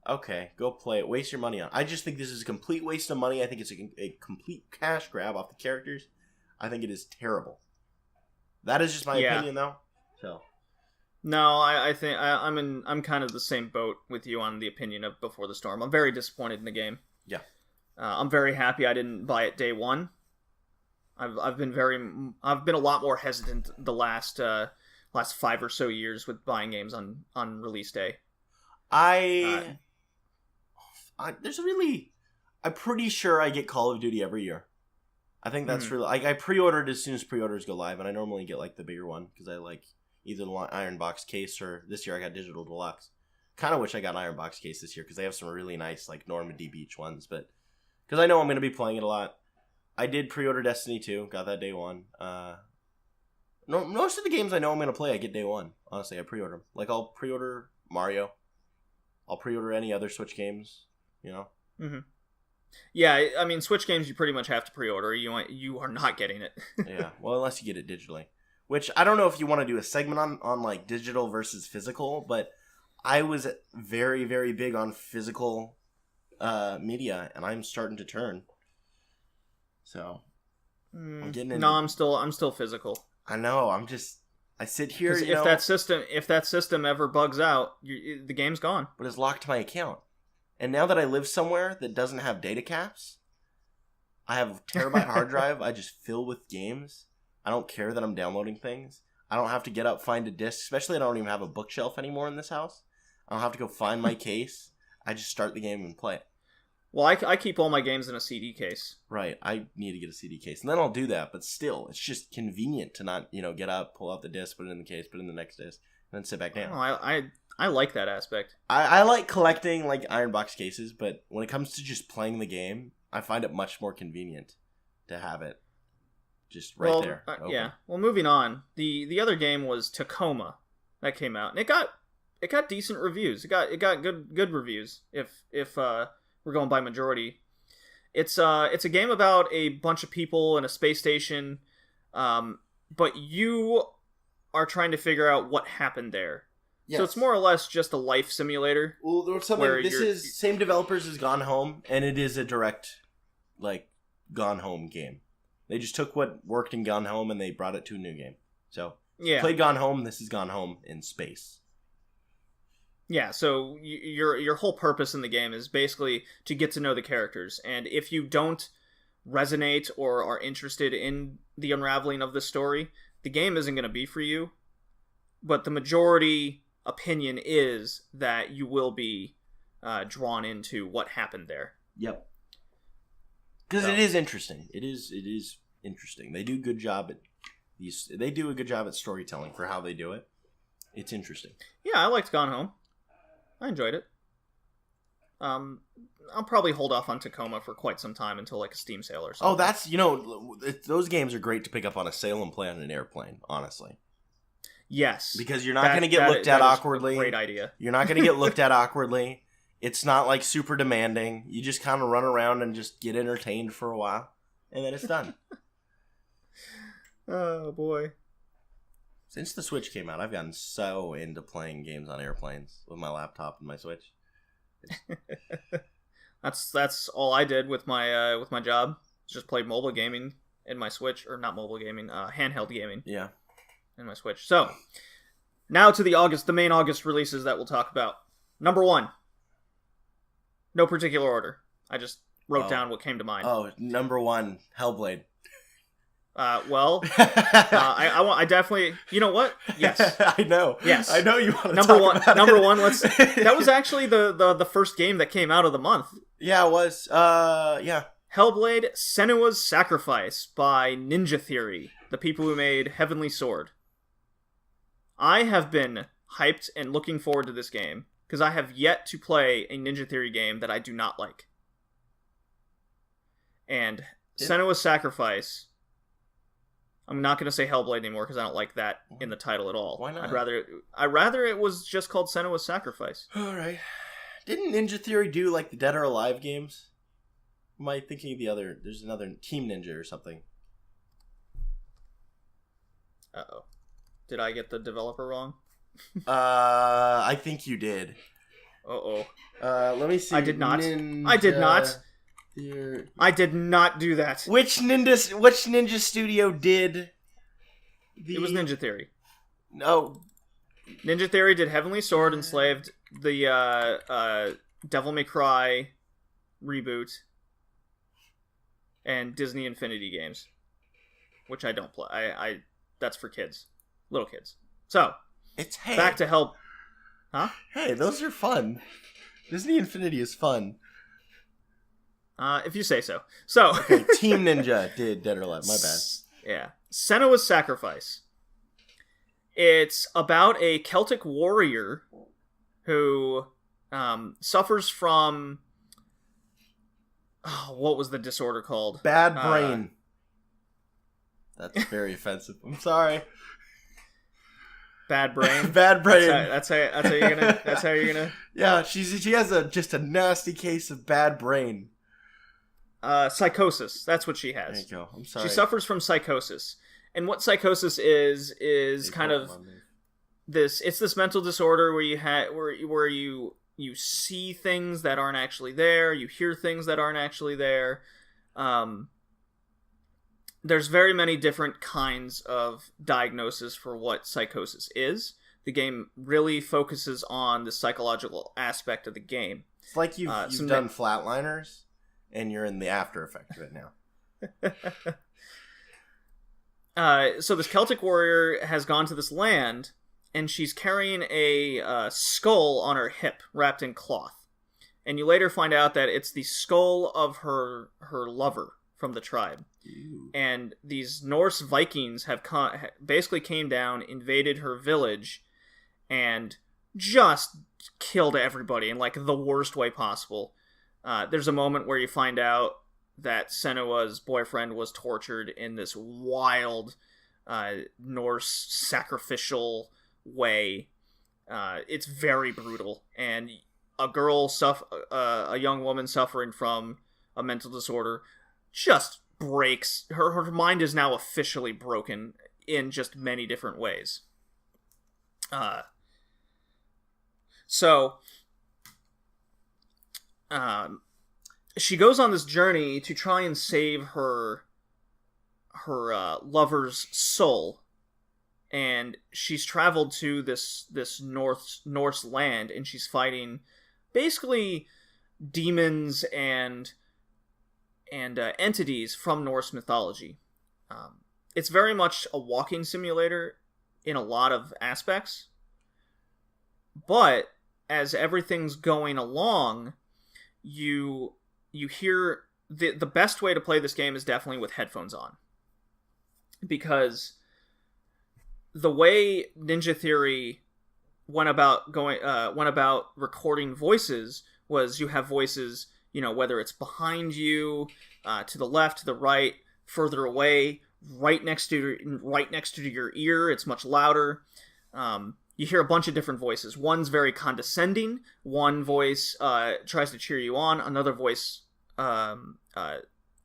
okay, go play it. Waste your money on it. I just think this is a complete waste of money. I think it's a complete cash grab off the characters. I think it is terrible. That is just my opinion though. So. No, I think I'm kind of the same boat with you on the opinion of Before the Storm. I'm very disappointed in the game. Yeah. I'm very happy I didn't buy it day one. I've been a lot more hesitant the last 5 or so years with buying games on release day. I'm pretty sure I get Call of Duty every year. I think that's really... I pre-ordered as soon as pre-orders go live, and I normally get like the bigger one because I like either the Iron Box case, or this year I got Digital Deluxe. Kind of wish I got an Iron Box case this year because they have some really nice like Normandy Beach ones, but because I know I'm going to be playing it a lot. I did pre-order Destiny 2, got that day one. No, most of the games I know I'm going to play, I get day one. Honestly, I pre-order them. Like, I'll pre-order Mario. I'll pre-order any other Switch games, you know? Mm-hmm. Yeah, I mean, Switch games you pretty much have to pre-order. You are not getting it. Yeah, well, unless you get it digitally. Which, I don't know if you want to do a segment on like, digital versus physical, but I was very, very big on physical media, and I'm starting to turn. So, I'm getting into... No, I'm still physical. I know, I sit here, if that system ever bugs out, the game's gone. But it's locked to my account. And now that I live somewhere that doesn't have data caps, I have a terabyte hard drive I just fill with games. I don't care that I'm downloading things. I don't have to get up, find a disc. Especially I don't even have a bookshelf anymore in this house. I don't have to go find my case. I just start the game and play it. Well, I keep all my games in a CD case. Right. I need to get a CD case. And then I'll do that. But still, it's just convenient to not, get up, pull out the disc, put it in the case, put it in the next disc, and then sit back down. Oh, I like that aspect. I like collecting, like, iron box cases, but when it comes to just playing the game, I find it much more convenient to have it just right there. Yeah. Well, moving on. The other game was Tacoma that came out, and it got decent reviews. It got good reviews. If we're going by majority, it's a game about a bunch of people in a space station, but you are trying to figure out what happened there. Yes. So it's more or less just a life simulator. Well, there was something. This is same developers as Gone Home, and it is a direct, like, Gone Home game. They just took what worked in Gone Home and they brought it to a new game. So, yeah, played Gone Home. This is Gone Home in space. Yeah, so your whole purpose in the game is basically to get to know the characters, and if you don't resonate or are interested in the unraveling of the story, the game isn't going to be for you. But the majority opinion is that you will be drawn into what happened there. Yep. Because it is interesting. It is interesting. They do a good job at storytelling for how they do it. It's interesting. Yeah, I liked Gone Home. I enjoyed it. I'll probably hold off on Tacoma for quite some time until like a Steam sale or something. Oh, that's those games are great to pick up on a sale and play on an airplane. Honestly. Yes. Because you're not going to get looked at awkwardly. Great idea. You're not going to get looked at awkwardly. It's not like super demanding. You just kind of run around and just get entertained for a while, and then it's done. Oh boy. Since the Switch came out, I've gotten so into playing games on airplanes with my laptop and my Switch. That's all I did with my job. Just played mobile gaming in my Switch, or not mobile gaming, handheld gaming. Yeah. In my Switch. So, now to the main August releases that we'll talk about. Number 1. No particular order. I just wrote down what came to mind. Oh, number 1, Hellblade. I definitely. You know what? Yes, I know. Yes, I know you want to number talk one. About number it. one. That was actually the first game that came out of the month. Yeah, it was. Yeah. Hellblade: Senua's Sacrifice by Ninja Theory, the people who made Heavenly Sword. I have been hyped and looking forward to this game because I have yet to play a Ninja Theory game that I do not like. And Senua's Sacrifice. I'm not going to say Hellblade anymore because I don't like that in the title at all. Why not? I'd rather it was just called Senua's Sacrifice. All right. Didn't Ninja Theory do like the Dead or Alive games? Am I thinking of the other? There's another Team Ninja or something. Uh-oh. Did I get the developer wrong? I think you did. Uh-oh. Let me see. I did not. I did not. I did not do that. Which ninja studio did It was Ninja Theory. No. Ninja Theory did Heavenly Sword, Enslaved, the Devil May Cry reboot, and Disney Infinity games, which I don't play. I that's for kids. Little kids. So, back to Hell... Huh? Hey, those are fun. Disney Infinity is fun. If you say so. So... Okay, Team Ninja did Dead or Alive. My bad. Yeah. Senua's Sacrifice. It's about a Celtic warrior who suffers from... Oh, what was the disorder called? Bad brain. That's very offensive. I'm sorry. Bad brain. Bad brain. That's how you're gonna. That's how you're gonna. Yeah, she has just a nasty case of bad brain. Psychosis. That's what she has. There you go. I'm sorry. She suffers from psychosis, and what psychosis is kind of this. It's this mental disorder where you see things that aren't actually there. You hear things that aren't actually there. There's very many different kinds of diagnosis for what psychosis is. The game really focuses on the psychological aspect of the game. It's like you've done Flatliners, and you're in the after effect right now. So this Celtic warrior has gone to this land, and she's carrying a skull on her hip, wrapped in cloth. And you later find out that it's the skull of her lover from the tribe. Ew. And these Norse Vikings have basically came down, invaded her village, and just killed everybody in like the worst way possible. There's a moment where you find out that Senua's boyfriend was tortured in this wild Norse sacrificial way. It's very brutal, and a young woman suffering from a mental disorder just breaks. Her mind is now officially broken in just many different ways. She goes on this journey to try and save her lover's soul, and she's traveled to this Norse land, and she's fighting basically demons and entities from Norse mythology. It's very much a walking simulator in a lot of aspects, but as everything's going along, you hear the best way to play this game is definitely with headphones on, because the way Ninja Theory went about recording voices was you have voices, whether it's behind you, to the left, to the right, further away, right next to your ear. It's much louder. You hear a bunch of different voices. One's very condescending. One voice tries to cheer you on. Another voice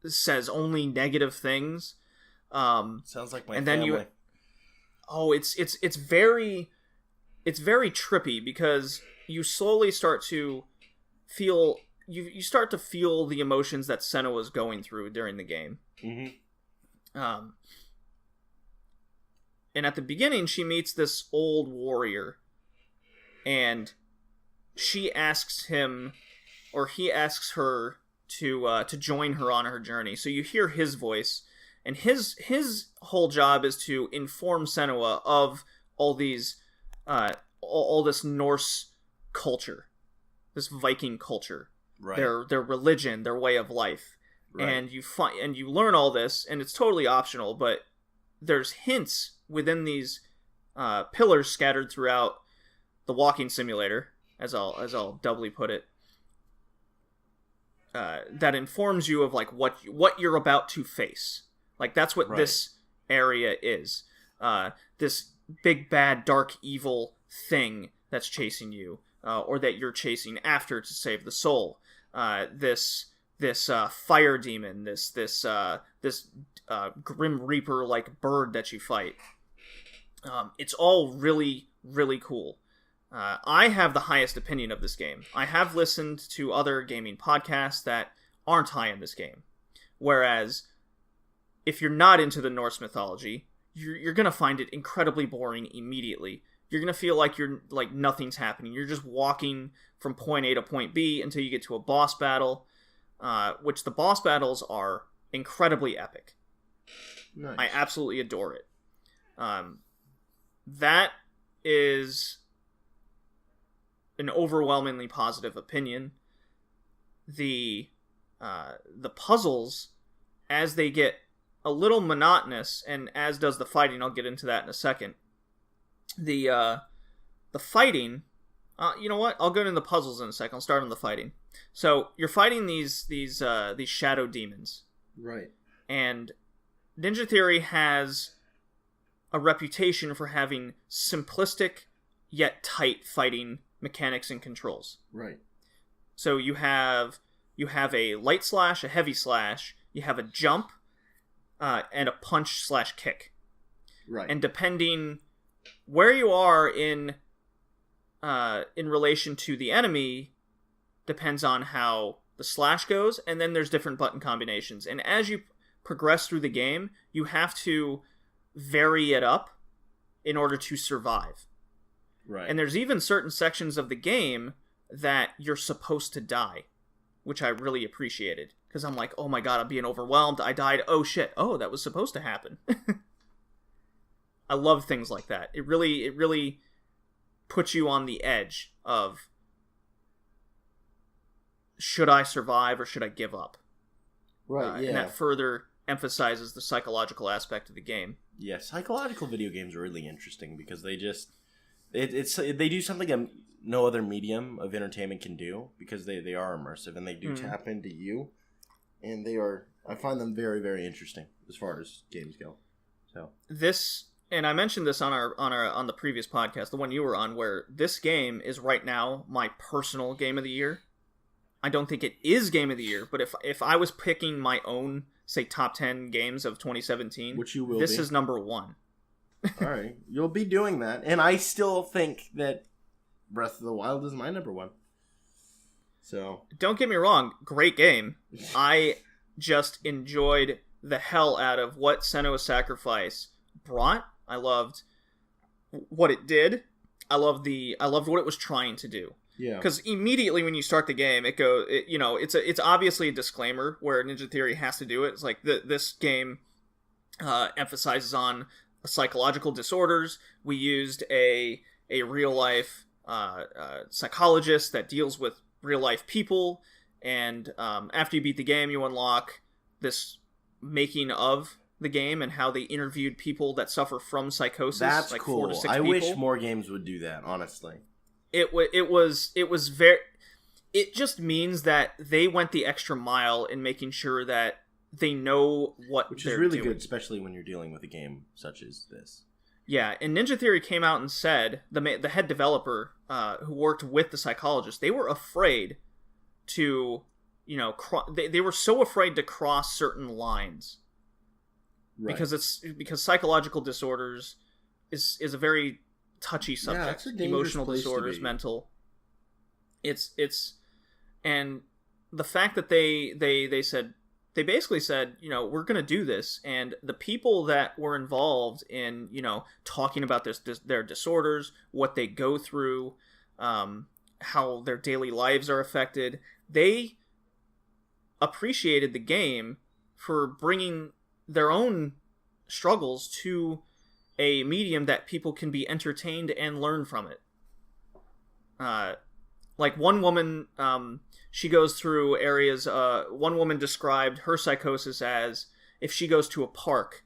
says only negative things. Sounds like my family. It's very trippy, because you slowly start to feel you start to feel the emotions that Senua was going through during the game. Mm-hmm. And at the beginning, she meets this old warrior, and she asks him, or he asks her to join her on her journey. So you hear his voice, and his whole job is to inform Senua of all these all this Norse culture, this Viking culture, right. their religion, their way of life, right. And you learn all this, and it's totally optional, but there's hints within these pillars scattered throughout the walking simulator, as I'll doubly put it, that informs you of like what you're about to face. Like that's what this area is. This big bad dark evil thing that's chasing you, or that you're chasing after to save the soul. This fire demon, this Grim Reaper like bird that you fight. It's all really, really cool. I have the highest opinion of this game. I have listened to other gaming podcasts that aren't high in this game. Whereas, if you're not into the Norse mythology, you're going to find it incredibly boring immediately. You're going to feel like nothing's happening. You're just walking from point A to point B until you get to a boss battle, which the boss battles are incredibly epic. Nice. I absolutely adore it. That is an overwhelmingly positive opinion. The puzzles, as they get a little monotonous, and as does the fighting, I'll get into that in a second. The fighting, you know what? I'll go into the puzzles in a second. I'll start on the fighting. So you're fighting these shadow demons, right? And Ninja Theory has a reputation for having simplistic yet tight fighting mechanics and controls. Right. So you have a light slash, a heavy slash, you have a jump, and a punch/kick. Right. And depending where you are in relation to the enemy, depends on how the slash goes, and then there's different button combinations. And as you progress through the game, you have to vary it up in order to survive. Right. And there's even certain sections of the game that you're supposed to die, which I really appreciated. Because I'm like, oh my god, I'm being overwhelmed. I died. Oh shit. Oh, that was supposed to happen. I love things like that. It really puts you on the edge of, should I survive or should I give up? Right, yeah. And that further emphasizes the psychological aspect of the game. Yeah, psychological video games are really interesting because they just they do something no other medium of entertainment can do, because they are immersive and they do tap into you, and I find them very, very interesting as far as games go. So this, and I mentioned this on the previous podcast, the one you were on, where this game is right now my personal game of the year. I don't think it is game of the year, but if I was picking my own, say, top 10 games of 2017, which you will, this is number 1. All right, you'll be doing that, and I still think that Breath of the Wild is my number 1. So don't get me wrong, great game. I just enjoyed the hell out of what Senua's Sacrifice brought. I loved what it did. I loved what it was trying to do. Yeah. Because immediately when you start the game, it's obviously a disclaimer where Ninja Theory has to do it. It's like this game emphasizes on psychological disorders. We used a real life psychologist that deals with real life people, and after you beat the game, you unlock this making of the game and how they interviewed people that suffer from psychosis. That's like cool. 4 to 6 I people. wish more games would do that, honestly. It was very. It just means that they went the extra mile in making sure that they know what which they're is really doing. good, especially when you're dealing with a game such as this. Yeah, and Ninja Theory came out and said the head developer who worked with the psychologist, they were afraid to, they were so afraid to cross certain lines. Right. Because psychological disorders is a very touchy subject. Yeah, it's a dangerous Emotional place to disorders, be. mental. It's and the fact that they basically said, we're going to do this, and the people that were involved in, talking about their disorders, what they go through, how their daily lives are affected, they appreciated the game for bringing their own struggles to a medium that people can be entertained and learn from it. Like one woman, she goes through areas. One woman described her psychosis as, if she goes to a park,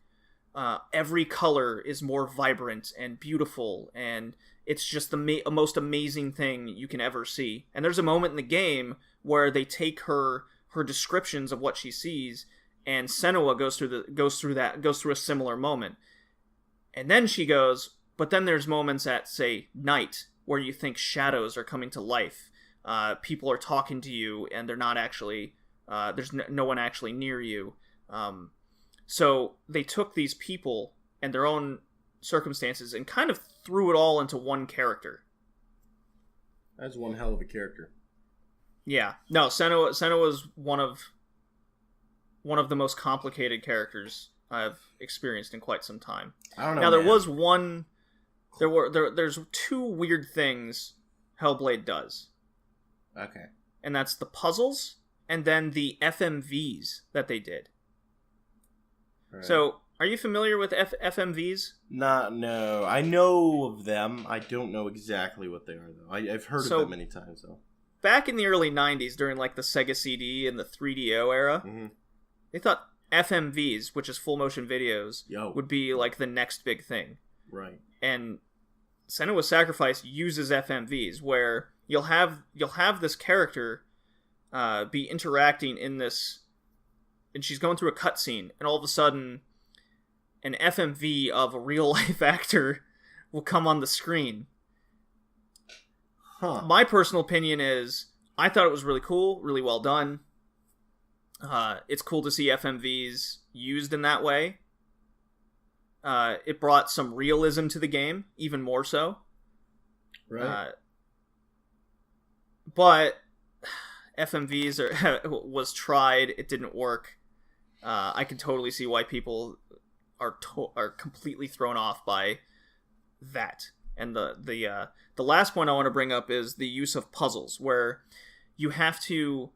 every color is more vibrant and beautiful, and it's just the most amazing thing you can ever see. And there's a moment in the game where they take her descriptions of what she sees, and Senua goes through a similar moment. And then she goes, but then there's moments at, say, night, where you think shadows are coming to life. People are talking to you, and they're not actually, there's no one actually near you. So they took these people and their own circumstances and kind of threw it all into one character. That's one hell of a character. Yeah. No, Senua was one of the most complicated characters I've experienced in quite some time. I don't know. Now, there was one... There's 2 weird things Hellblade does. Okay. And that's the puzzles and then the FMVs that they did. Right. So, are you familiar with FMVs? No. I know of them. I don't know exactly what they are, though. I've heard of them many times, though. Back in the early 90s, during like the Sega CD and the 3DO era, they thought FMVs, which is full motion videos, would be like the next big thing. Right. And Senua's Sacrifice uses FMVs, where you'll have this character be interacting in this, and she's going through a cutscene, and all of a sudden an FMV of a real life actor will come on the screen. Huh. My personal opinion is I thought it was really cool, really well done. It's cool to see FMVs used in that way. It brought some realism to the game, even more so. Right. But FMVs was tried. It didn't work. I can totally see why people are completely thrown off by that. And the last point I want to bring up is the use of puzzles, where you have to,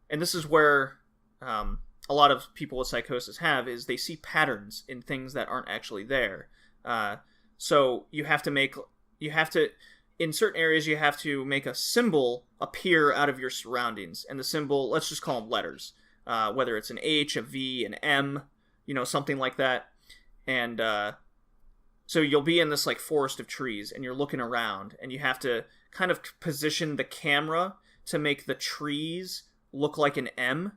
and this is where a lot of people with psychosis is they see patterns in things that aren't actually there. So you have to, in certain areas, you have to make a symbol appear out of your surroundings. And the symbol, let's just call them letters. Whether it's an H, a V, an M, something like that. And so you'll be in this like forest of trees and you're looking around and you have to kind of position the camera to make the trees look like an M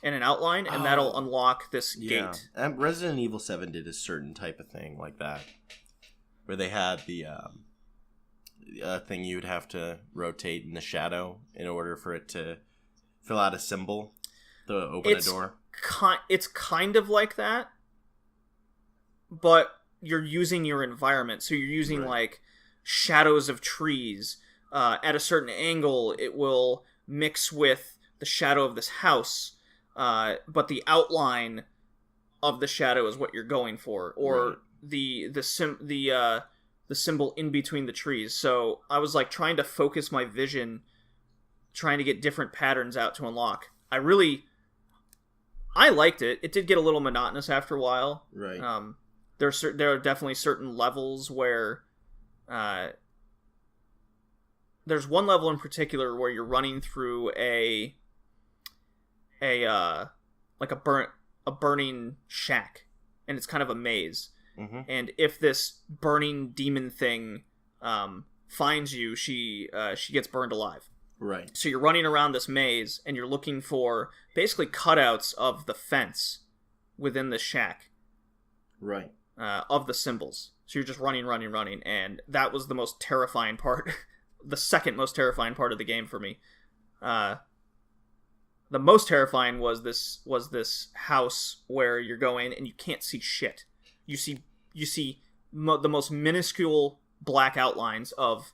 and an outline, and that'll unlock this gate. Resident Evil 7 did a certain type of thing like that, where they had the thing you'd have to rotate in the shadow in order for it to fill out a symbol to open a door. It's kind of like that, but you're using your environment. So you're using like shadows of trees. At a certain angle, it will mix with the shadow of this house. But the outline of the shadow is what you're going for, or the symbol in between the trees. So I was like trying to focus my vision, trying to get different patterns out to unlock. I liked it. It did get a little monotonous after a while. Right. There are definitely certain levels where, there's one level in particular where you're running through a burning shack, and it's kind of a maze. Mm-hmm. And if this burning demon thing finds you, she gets burned alive. Right. So you're running around this maze, and you're looking for basically cutouts of the fence within the shack. Right. Of the symbols. So you're just running, and that was the most terrifying part. The second most terrifying part of the game for me. The most terrifying was this house where you're going and you can't see shit. You see the most minuscule black outlines of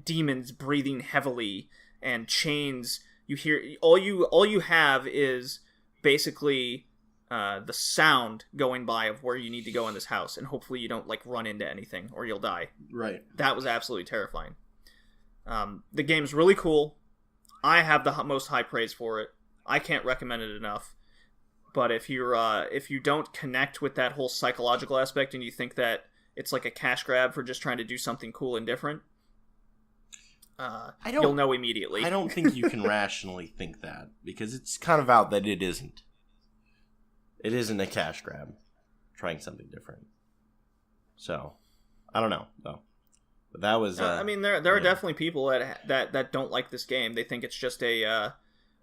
demons breathing heavily and chains. You hear all you have is basically the sound going by of where you need to go in this house, and hopefully you don't like run into anything or you'll die. Right. That was absolutely terrifying. The game's really cool. I have the most high praise for it. I can't recommend it enough. But if you don't connect with that whole psychological aspect and you think that it's like a cash grab for just trying to do something cool and different, you'll know immediately. I don't think you can rationally think that, because it's kind of out that it isn't. It isn't a cash grab, trying something different. So, I don't know though. But that was. I mean, there are definitely people that don't like this game. They think it's just a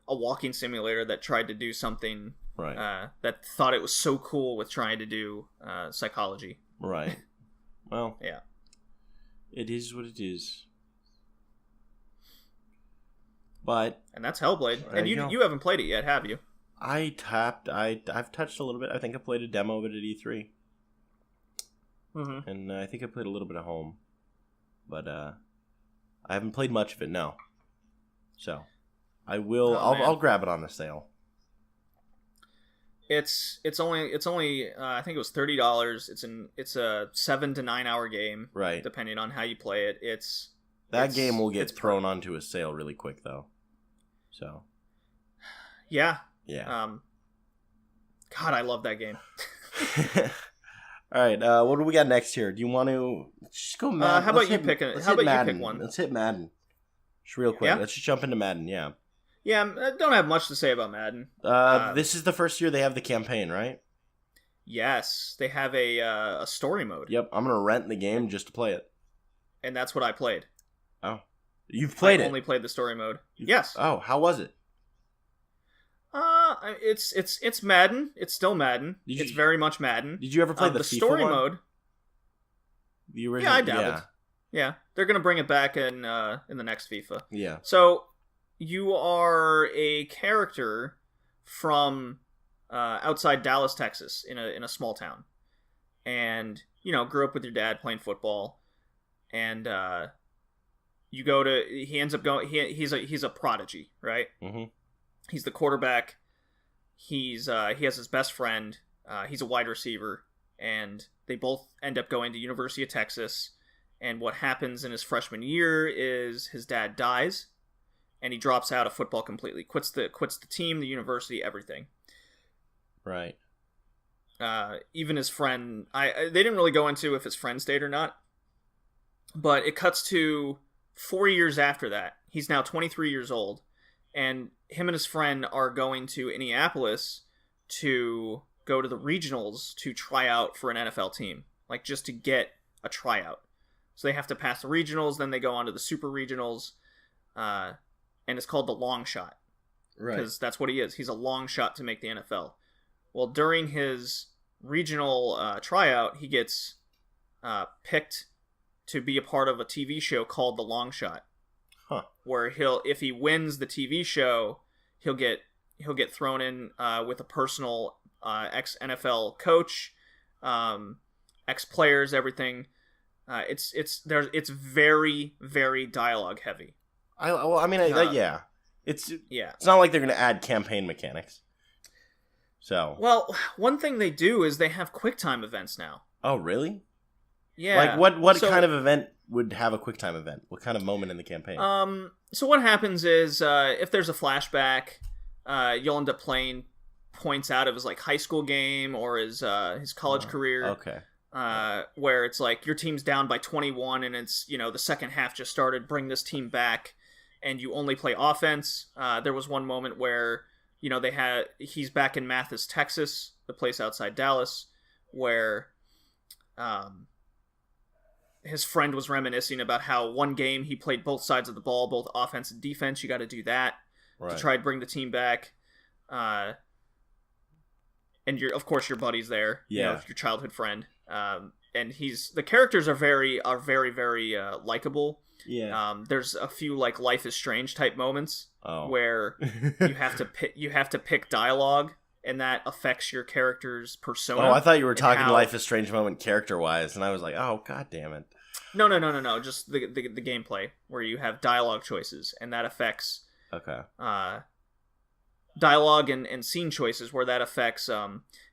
walking simulator that tried to do something. Right. That thought it was so cool with trying to do psychology. Right. Well. Yeah. It is what it is. But. And that's Hellblade. And you haven't played it yet, have you? I've touched a little bit. I think I played a demo of it at E3. Mm-hmm. And I think I played a little bit at home. But I haven't played much of it, no. So, I will. I'll grab it on the sale. It's only I think it was $30. It's a 7 to 9 hour game, right? Depending on how you play it. That game will get thrown onto a sale really quick, though. So, yeah. God, I love that game. All right, what do we got next here? Do you want to just go Madden? How about you pick one? Let's hit Madden. Just real quick. Yeah? Let's just jump into Madden, yeah. Yeah, I don't have much to say about Madden. This is the first year they have the campaign, right? Yes, they have a story mode. Yep, I'm going to rent the game just to play it. And that's what I played. Oh. You've played it? I only played the story mode. Yes. Oh, how was it? It's Madden. It's still Madden. It's very much Madden. Did you ever play the FIFA story one? mode? The original? Yeah, I dabbled. Yeah, they're gonna bring it back in the next FIFA. Yeah. So you are a character from outside Dallas, Texas, in a small town, and grew up with your dad playing football, and you go to. He ends up going. He's a prodigy, right? Mm-hmm. He's the quarterback. He has his best friend. He's a wide receiver, and they both end up going to University of Texas. And what happens in his freshman year is his dad dies, and he drops out of football completely. Quits the team, the university, everything. Right. Even his friend, they didn't really go into if his friend stayed or not, but it cuts to 4 years after that. He's now 23 years old, and him and his friend are going to Indianapolis to go to the regionals to try out for an NFL team, like just to get a tryout. So they have to pass the regionals, then they go on to the super regionals, and it's called the long shot. Right. Because that's what he is. He's a long shot to make the NFL. Well, during his regional tryout, he gets picked to be a part of a TV show called The Long Shot. Huh. Where if he wins the TV show, he'll get thrown in with a personal ex-NFL coach, ex-players, everything. It's very, very dialogue heavy. Yeah. It's not like they're going to add campaign mechanics. So. Well, one thing they do is they have QuickTime events now. Oh, really? Yeah. Like what kind of event would have a QuickTime event? What kind of moment in the campaign? So what happens is if there's a flashback, you'll end up playing points out of his like high school game or his college career. Okay. Where it's like your team's down by 21 and it's the second half just started, bring this team back, and you only play offense. There was one moment where he's back in Mathis, Texas, the place outside Dallas, where his friend was reminiscing about how one game he played both sides of the ball, both offense and defense. You got to do that to try to bring the team back. And of course your buddy's there, your childhood friend. And the characters are very, very likable. Yeah. There's a few like Life is Strange type moments where you have to pick dialogue, and that affects your character's persona. Oh, I thought you were talking Life is Strange moment character wise, and I was like, oh god damn it. No. Just the gameplay where you have dialogue choices, and that affects dialogue and scene choices, where that affects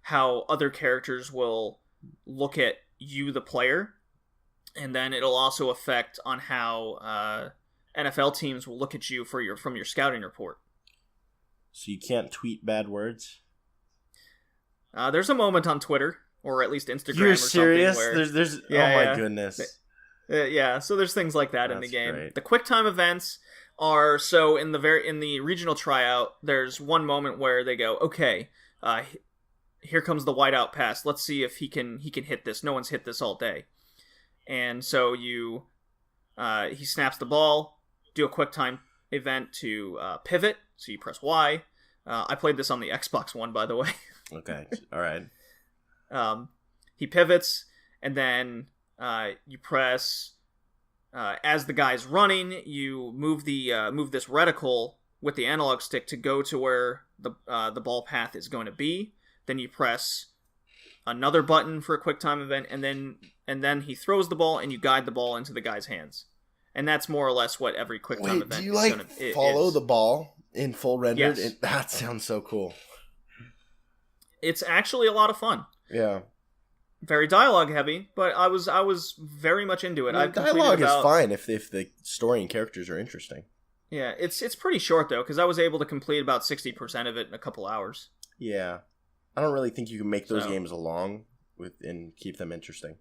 how other characters will look at you, the player, and then it'll also affect on how NFL teams will look at you from your scouting report. So you can't tweet bad words? There's a moment on Twitter or at least Instagram. You're or serious? Something where, there's oh my goodness. Yeah, so there's things like that in the game. Great. The QuickTime events are so in the regional tryout. There's one moment where they go, okay, here comes the wide out pass. Let's see if he can hit this. No one's hit this all day. And so he snaps the ball, do a QuickTime event to pivot. So you press Y. I played this on the Xbox One, by the way. Okay, all right. He pivots, and then you press as the guy's running. You move this reticle with the analog stick to go to where the ball path is going to be. Then you press another button for a QuickTime event, and then he throws the ball, and you guide the ball into the guy's hands. And that's more or less what every QuickTime event is. Do you follow the ball in full rendered? Yes. That sounds so cool. It's actually a lot of fun. Yeah. Very dialogue heavy, but I was very much into it. Dialogue is fine if the story and characters are interesting. Yeah, it's pretty short though, because I was able to complete about 60% of it in a couple hours. Yeah. I don't really think you can make those games long and keep them interesting.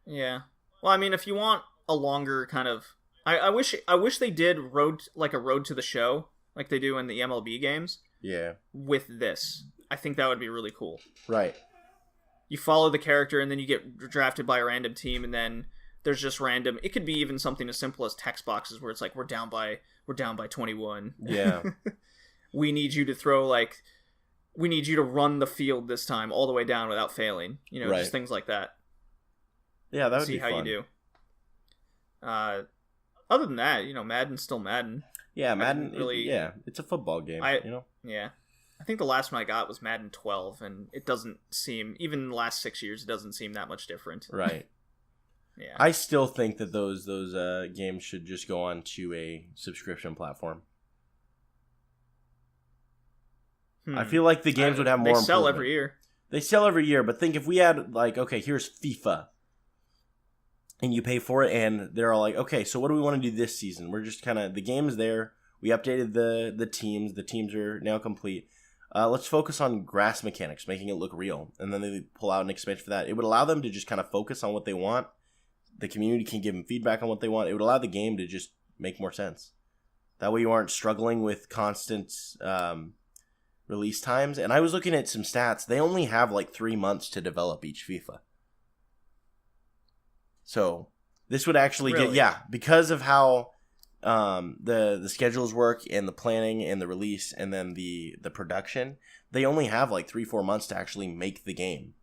Yeah. Well, I mean, if you want a longer kind of, I wish they did a road to the show like they do in the MLB games. Yeah. With this, I think that would be really cool. Right. You follow the character, and then you get drafted by a random team, and then there's just random. It could be even something as simple as text boxes where it's like we're down by 21. Yeah. we need you to throw like, we need you to run the field this time all the way down without failing. You know, Right. just things like that. Yeah, that would See be how fun. you do. Other than that, you know, Madden's still Madden. Yeah, Madden. really- It's a football game. You know. Yeah. I think the last one I got was Madden 12, and it doesn't seem, even in the last 6 years, it doesn't seem that much different. Right. Yeah. I still think that those games should just go on to a subscription platform. I feel like the games would have more. They sell improvement. every year. They sell every year, but think if we had like, okay, here's FIFA, and you pay for it, and they're all like, okay, so what do we want to do this season? We're just kind of, the game's there. We updated the teams. The teams are now complete. Let's focus on grass mechanics, making it look real, and then they pull out an expansion for that. It would allow them to just kind of focus on what they want. The community can give them feedback on what they want. It would allow the game to just make more sense. That way you aren't struggling with constant release times. And I was looking at some stats. They only have like 3 months to develop each FIFA. So this would actually Really? because of how the schedules work and the planning and the release and then the production, they only have like 3-4 months to actually make the game.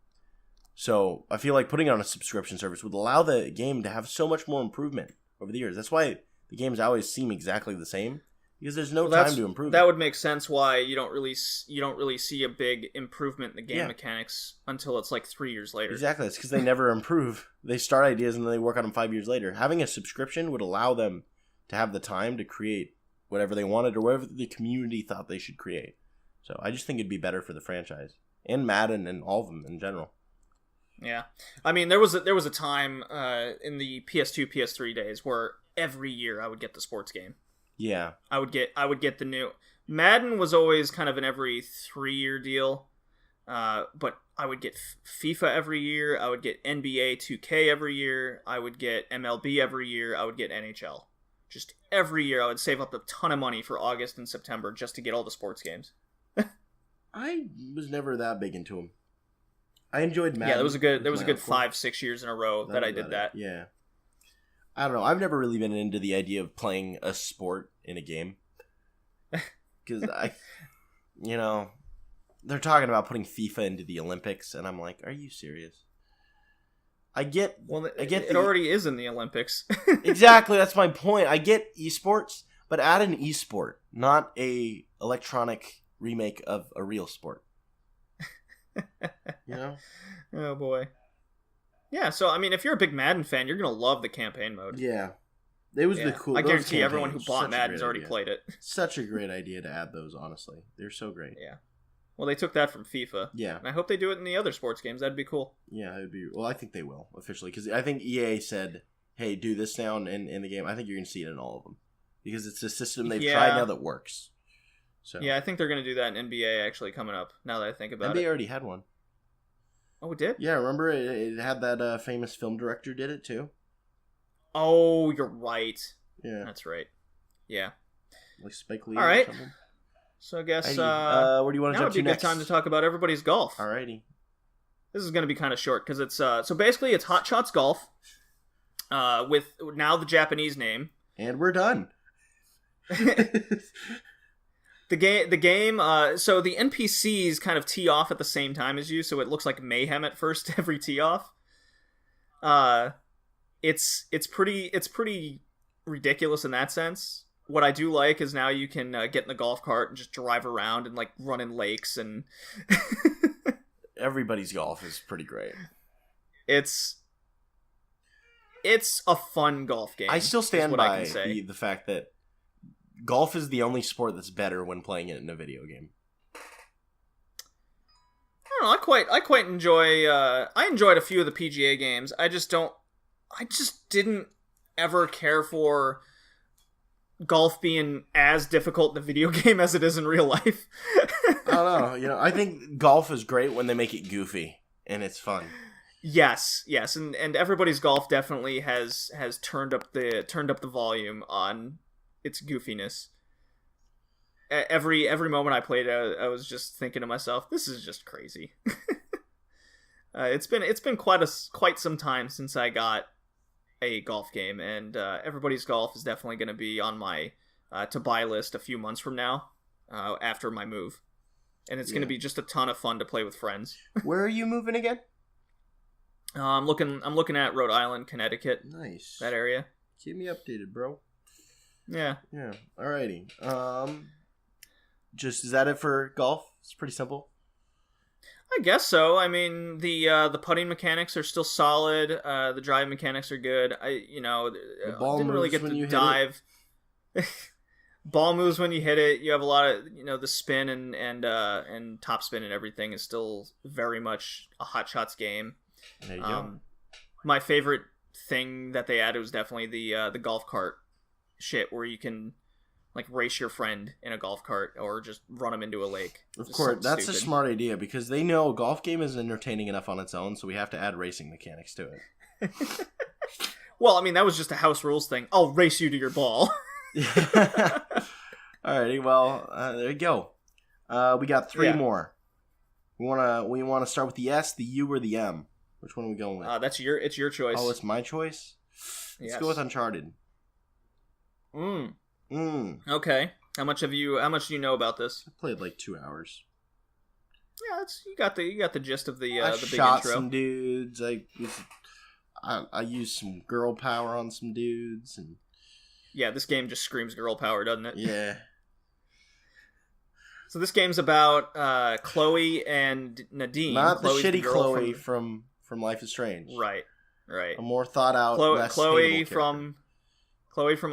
So I feel like putting it on a subscription service would allow the game to have so much more improvement over the years. That's why the games always seem exactly the same, because there's no time to improve. That would make sense why you don't really see a big improvement in the game Yeah. mechanics until it's like 3 years later. Exactly. It's because they never improve. They start ideas and then they work on them 5 years later. Having a subscription would allow them to have the time to create whatever they wanted or whatever the community thought they should create. So I just think it'd be better for the franchise and Madden and all of them in general. Yeah, I mean there was a time in the PS2, PS3 days where every year I would get the sports game. Yeah. I would get the new Madden was always kind of an every 3-year deal, but I would get FIFA every year. I would get NBA 2K every year. I would get MLB every year. I would get NHL. Just every year, I would save up a ton of money for August and September just to get all the sports games. I was never that big into them. I enjoyed Madden. Yeah, there was a good with my uncle. 5-6 years in a row that I did that. Yeah. I don't know. I've never really been into the idea of playing a sport in a game. Because they're talking about putting FIFA into the Olympics, and I'm like, are you serious? It already is in the Olympics. Exactly, that's my point. I get esports, but add an esport, not a electronic remake of a real sport. You know? Oh boy. Yeah, so I mean, if you're a big Madden fan, you're gonna love the campaign mode. Yeah. It was the cool. I those guarantee everyone who campaigns, bought such a Madden's great already idea. played it. Such a great idea to add those, honestly. They're so great. Yeah. Well, they took that from FIFA. Yeah. And I hope they do it in the other sports games. That'd be cool. Yeah, it would be. Well, I think they will, officially. Because I think EA said, hey, do this now in the game. I think you're going to see it in all of them. Because it's a system they've tried now that works. So yeah, I think they're going to do that in NBA actually coming up, now that I think about it. NBA already had one. Oh, it did? Yeah, remember it had that famous film director did it too? Oh, you're right. Yeah. That's right. Yeah. Like Spike Lee All right. or something. So I guess where do you want to now jump would be to a good next? time to talk about everybody's golf. Alrighty. This is going to be kind of short because it's so basically it's Hot Shots Golf with now the Japanese name. And we're done. The game. So the NPCs kind of tee off at the same time as you, so it looks like mayhem at first every tee off. It's pretty ridiculous in that sense. What I do like is now you can get in the golf cart and just drive around and like run in lakes and. Everybody's golf is pretty great. It's a fun golf game. I still stand what I by can say. the fact that golf is the only sport that's better when playing it in a video game. I don't know. I quite enjoy. I enjoyed a few of the PGA games. I just didn't ever care for golf being as difficult in the video game as it is in real life. I don't know. I think golf is great when they make it goofy and it's fun. Yes, and everybody's golf definitely has turned up the volume on its goofiness. Every moment I played, I was just thinking to myself, "This is just crazy." It's been quite some time since I got a golf game, and everybody's golf is definitely going to be on my to buy list a few months from now. after my move. And it's going to be just a ton of fun to play with friends. Where are you moving again? I'm looking at Rhode Island, Connecticut. Nice. That area. Keep me updated, bro. Yeah. Yeah. Alrighty. Just is that it for golf? It's pretty simple. I guess so. I mean, the putting mechanics are still solid. The drive mechanics are good. The ball didn't really moves get when to you hit dive. Ball moves when you hit it. You have a lot of the spin and top spin and everything is still very much a Hot Shots game. There you go. My favorite thing that they added was definitely the golf cart shit where you can like race your friend in a golf cart or just run them into a lake. Of course, that's stupid. A smart idea because they know a golf game is entertaining enough on its own, so we have to add racing mechanics to it. Well, I mean, that was just a house rules thing. I'll race you to your ball. Alrighty, well, there you go. We got three more. We wanna start with the S, the U, or the M. Which one are we going with? It's your choice. Oh, it's my choice. Let's go with Uncharted. Okay. How much do you know about this? I played like 2 hours. Yeah, you got the gist of the big intro. I shot some dudes. I used some girl power on some dudes, and yeah, this game just screams girl power, doesn't it? Yeah. So this game's about Chloe and Nadine. Not Chloe's the shitty Chloe from Life is Strange. Right. A more thought out, less Chloe from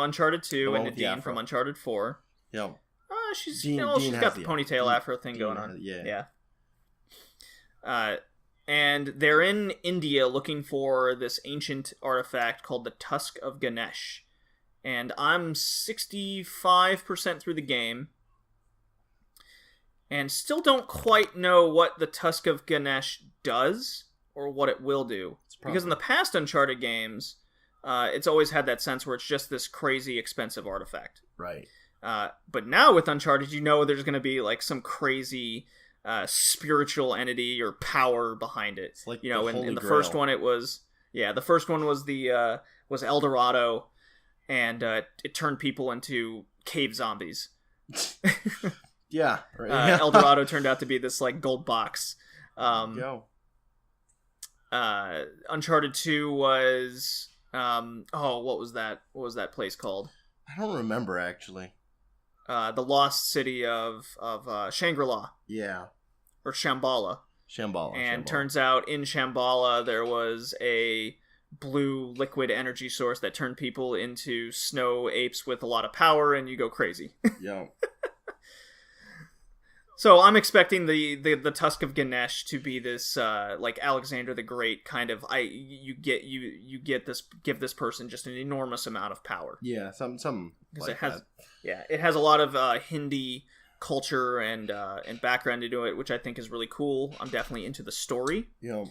Uncharted 2 and Nadine from Uncharted 4. Yep. She's Dean got the ponytail afro thing going on. Yeah. And they're in India looking for this ancient artifact called the Tusk of Ganesh. And I'm 65% through the game. And still don't quite know what the Tusk of Ganesh does or what it will do. Because in the past Uncharted games, it's always had that sense where it's just this crazy expensive artifact. Right. But now with Uncharted, there's going to be like some crazy spiritual entity or power behind it. It's like in the first one it was was El Dorado, and it turned people into cave zombies. Yeah. Right. El Dorado turned out to be this like gold box. Uncharted 2 was what was that? What was that place called? I don't remember actually. The lost city of Shangri-La. Yeah. Or Shambhala. Shambhala. Turns out in Shambhala there was a blue liquid energy source that turned people into snow apes with a lot of power, and you go crazy. Yeah. So I'm expecting the Tusk of Ganesh to be this like Alexander the Great kind of give this person just an enormous amount of power. Yeah, some like it has that. It has a lot of Hindi culture and background into it, which I think is really cool. I'm definitely into the story. Yeah.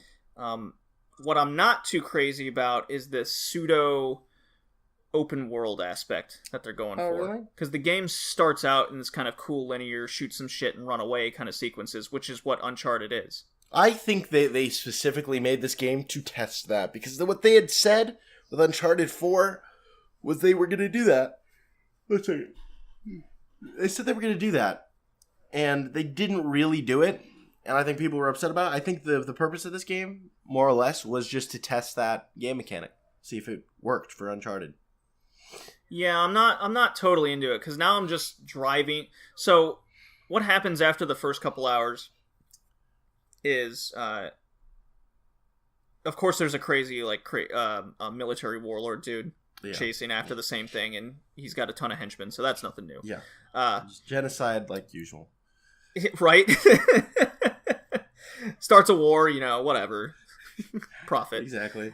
What I'm not too crazy about is this pseudo open world aspect that they're going for. Really? Because the game starts out in this kind of cool linear shoot some shit and run away kind of sequences, which is what Uncharted is. I think they specifically made this game to test that, because what they had said with Uncharted 4 was they were going to do that. Let's see. They said they were going to do that, and they didn't really do it, and I think people were upset about it. I think the purpose of this game, more or less, was just to test that game mechanic, see if it worked for Uncharted. Yeah, I'm not totally into it, because now I'm just driving. So, what happens after the first couple hours is, of course, there's a crazy, a military warlord dude chasing after the same thing, and he's got a ton of henchmen, so that's nothing new. Yeah. Just genocide like usual. Right? Starts a war, whatever. Profit. Exactly.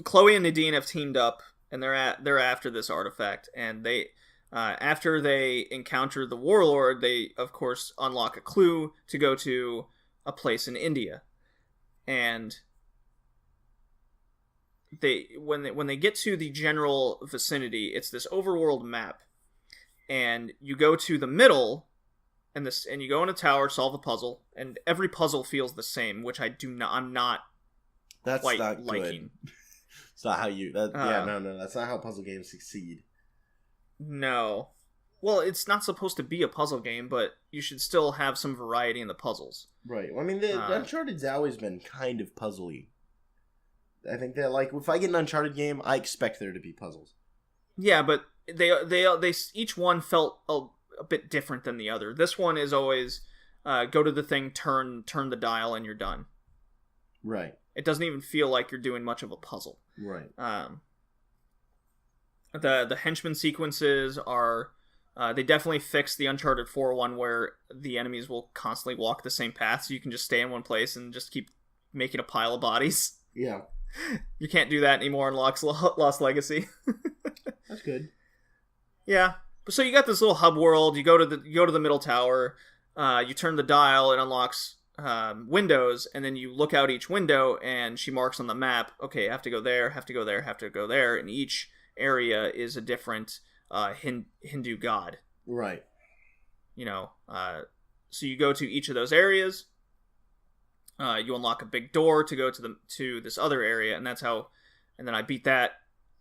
Chloe and Nadine have teamed up, and they're after this artifact, and they after they encounter the warlord, they of course unlock a clue to go to a place in India, and when they get to the general vicinity, it's this overworld map, and you go to the middle, and you go in a tower, solve a puzzle, and every puzzle feels the same, which I'm not That's quite not liking. Good. It's not how you... that's not how puzzle games succeed. No. Well, it's not supposed to be a puzzle game, but you should still have some variety in the puzzles. Right. Well, I mean, the Uncharted's always been kind of puzzly. I think that, like, if I get an Uncharted game, I expect there to be puzzles. Yeah, but they each one felt a bit different than the other. This one is always go to the thing, turn the dial, and you're done. Right. It doesn't even feel like you're doing much of a puzzle. Right. The henchman sequences are they definitely fixed the Uncharted 4 one where the enemies will constantly walk the same path, so you can just stay in one place and just keep making a pile of bodies. Yeah. You can't do that anymore in Lost Legacy. That's good. Yeah. So you got this little hub world. You go to the middle tower. You turn the dial. It unlocks windows, and then you look out each window, and she marks on the map. Okay, have to go there. Have to go there. Have to go there. And each area is a different Hindu god. Right. So you go to each of those areas. You unlock a big door to go to this other area, and that's how. And then I beat that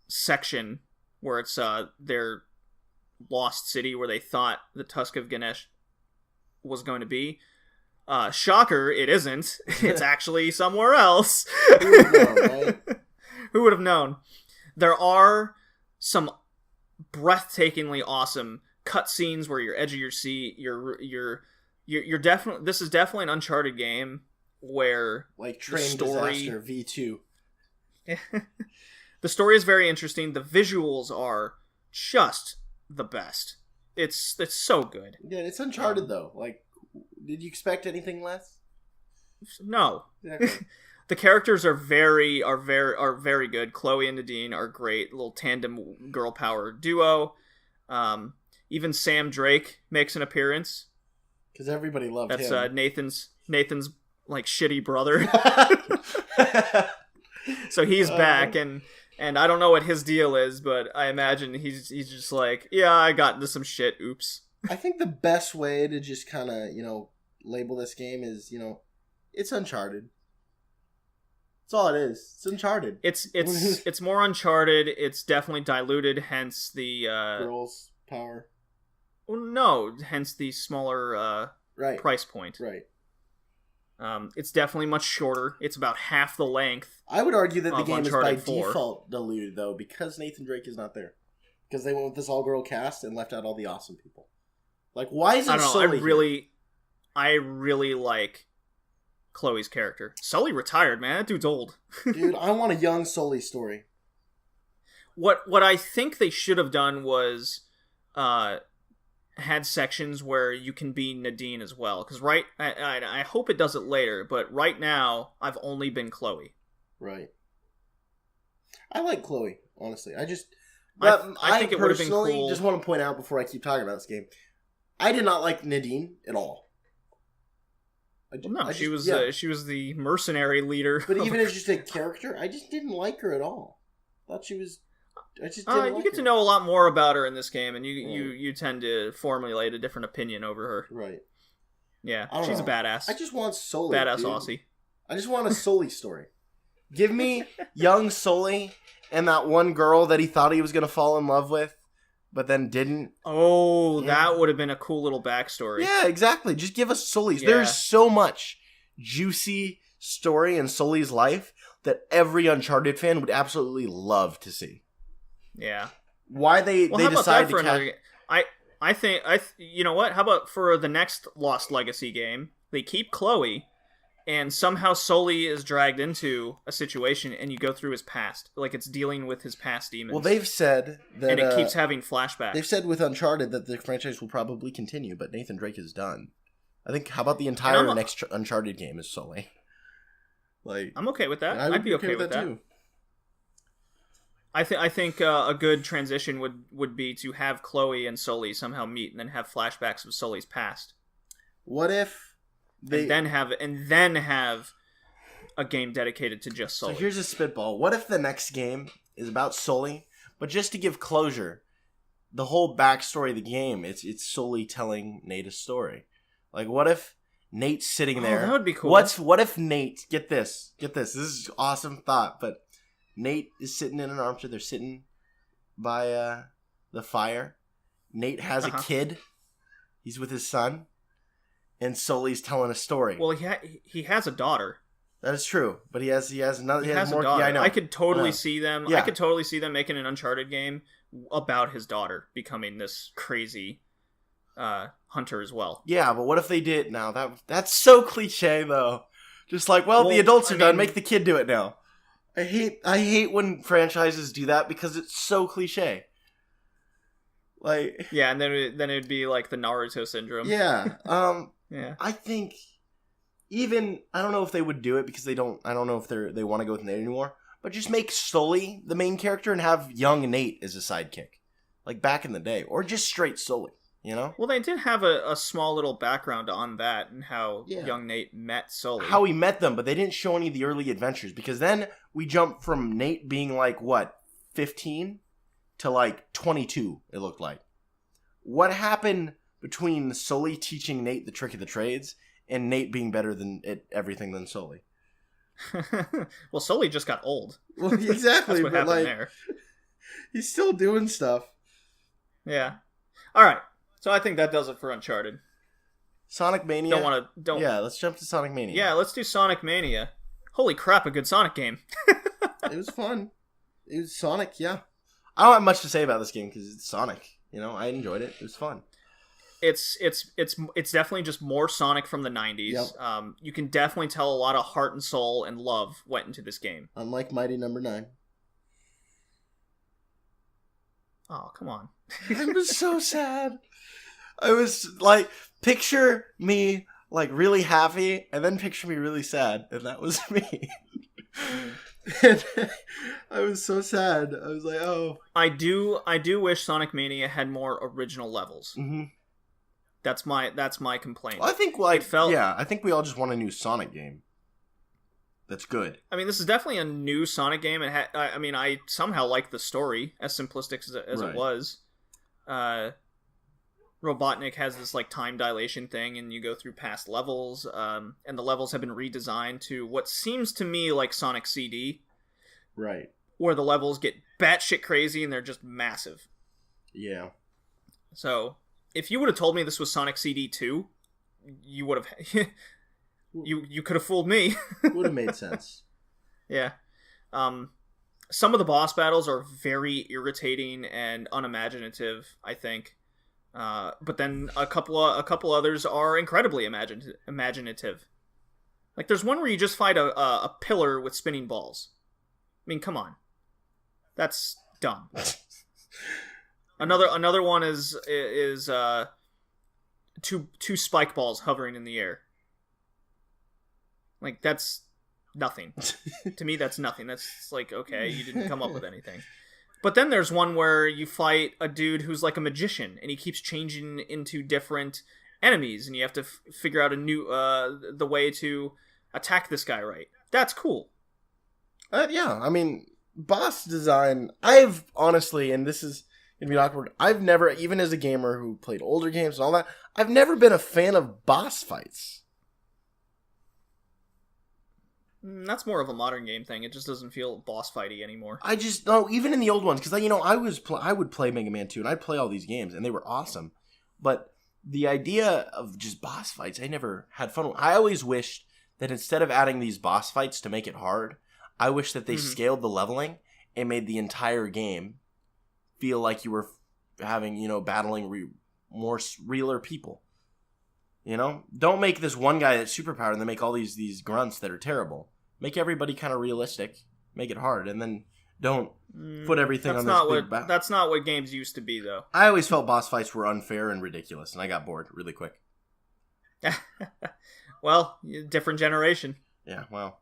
section where it's their lost city where they thought the Tusk of Ganesh was going to be. Shocker, it isn't. It's actually somewhere else. Who would know, right? Who would have known? There are some breathtakingly awesome cutscenes where you're edge of your seat. You're definitely. This is definitely an Uncharted game where like Train Disaster V2. The story is very interesting. The visuals are just the best. It's so good. Yeah, it's Uncharted though. Like, did you expect anything less? No. Exactly. The characters are very good. Chloe and Nadine are great. Little tandem girl power duo. Even Sam Drake makes an appearance because everybody loved him. That's Nathan's like shitty brother. So he's back, and I don't know what his deal is, but I imagine he's just like, yeah, I got into some shit. Oops. I think the best way to just kind of label this game is it's Uncharted. That's all it is. It's Uncharted. It's more Uncharted. It's definitely diluted, hence the girls' power. Well, no, hence the smaller right. price point. Right. It's definitely much shorter. It's about half the length. I would argue that the game Uncharted is by 4. Default diluted though, because Nathan Drake is not there. Because they went with this all-girl cast and left out all the awesome people. Like, why is it Sully? I really like Chloe's character. Sully retired, man. That dude's old. Dude, I want a young Sully story. What I think they should have done was had sections where you can be Nadine as well. Because I hope it does it later, but right now I've only been Chloe. Right. I like Chloe, honestly. I think it would have been cool. Just want to point out before I keep talking about this game, I did not like Nadine at all. She was the mercenary leader. But even as just a character, I just didn't like her at all. I thought she was. I just didn't like you get her. to know a lot more about her in this game, and you tend to formulate a different opinion over her. Right. Yeah, she's a badass. I just want Sully. Badass Aussie. I just want a Sully story. Give me young Sully and that one girl that he thought he was going to fall in love with, but then didn't. Oh, yeah. That would have been a cool little backstory. Yeah, exactly. Just give us Sully's. Yeah. There's so much juicy story in Sully's life that every Uncharted fan would absolutely love to see. Yeah. Why they decide to another... I think you know what? How about for the next Lost Legacy game, they keep Chloe, and somehow Sully is dragged into a situation, and you go through his past, like it's dealing with his past demons. Well, they've said that, and it keeps having flashbacks. They've said with Uncharted that the franchise will probably continue, but Nathan Drake is done. I think. How about the entire next Uncharted game is Sully? Like, I'm okay with that. I'd be okay with that too. I think a good transition would be to have Chloe and Sully somehow meet, and then have flashbacks of Sully's past. What if they and then have a game dedicated to just Sully? So here's a spitball. What if the next game is about Sully, but just to give closure, the whole backstory of the game, it's Sully telling Nate a story. Like, what if Nate's sitting there? That would be cool. What if Nate? Get this. This is an awesome thought, but. Nate is sitting in an armchair. They're sitting by the fire. Nate has a kid. He's with his son. And Sully's telling a story. Well, he has a daughter. That is true, but he has another. He has more. A daughter. Yeah, I know. I could totally see them. Yeah. I could totally see them making an Uncharted game about his daughter becoming this crazy hunter as well. Yeah, but what if they did? Now that's so cliche though. Just like, well, the adults are done. Make the kid do it now. I hate when franchises do that because it's so cliche. Like, yeah, and then it'd be like the Naruto syndrome. Yeah. Yeah. I think even I don't know if they would do it because I don't know if they want to go with Nate anymore. But just make Sully the main character and have young Nate as a sidekick, like back in the day, or just straight Sully. You know? Well, they did have a small little background on that and how young Nate met Sully. How he met them, but they didn't show any of the early adventures because then we jump from Nate being like, what, 15 to like 22, it looked like. What happened between Sully teaching Nate the trick of the trades and Nate being better at everything than Sully? Well, Sully just got old. Well, exactly. That's what happened there. He's still doing stuff. Yeah. All right. So I think that does it for Uncharted. Sonic Mania? Don't. Yeah, let's jump to Sonic Mania. Yeah, let's do Sonic Mania. Holy crap, a good Sonic game. It was fun. It was Sonic, yeah. I don't have much to say about this game because it's Sonic. You know, I enjoyed it. It was fun. It's definitely just more Sonic from the 90s. Yep. You can definitely tell a lot of heart and soul and love went into this game. Unlike Mighty Number 9. Oh, come on. I was so sad. I was like, picture me like really happy and then picture me really sad. And that was me. And I was so sad. I was like, oh. I do wish Sonic Mania had more original levels. Mm-hmm. That's my complaint. Well, I think I think we all just want a new Sonic game. That's good. I mean, this is definitely a new Sonic game. I somehow like the story, as simplistic as it was. Robotnik has this like time dilation thing, and you go through past levels, and the levels have been redesigned to what seems to me like Sonic CD. Right. Where the levels get batshit crazy and they're just massive. Yeah. So, if you would have told me this was Sonic CD 2, you would have... you could have fooled me. Would have made sense. Yeah. Some of the boss battles are very irritating and unimaginative, I think. But then a couple others are incredibly imaginative. Like, there's one where you just fight a pillar with spinning balls. I mean, come on. That's dumb. Another one is two spike balls hovering in the air. Like, that's nothing. To me, that's nothing. That's like, okay, you didn't come up with anything. But then there's one where you fight a dude who's like a magician, and he keeps changing into different enemies, and you have to figure out the way to attack this guy right. That's cool. Yeah, I mean, boss design, I've honestly, and this is going to be awkward, I've never, even as a gamer who played older games and all that, I've never been a fan of boss fights. That's more of a modern game thing. It just doesn't feel boss fighty anymore. I just, no, even in the old ones, because, I would play Mega Man 2, and I'd play all these games, and they were awesome. But the idea of just boss fights, I never had fun with. I always wished that instead of adding these boss fights to make it hard, I wish that they scaled the leveling and made the entire game feel like you were having, battling more realer people. Don't make this one guy that's superpowered and then make all these grunts that are terrible. Make everybody kind of realistic. Make it hard, and then don't put everything on this big battle. That's not what games used to be, though. I always felt boss fights were unfair and ridiculous, and I got bored really quick. Well, different generation. Yeah, well.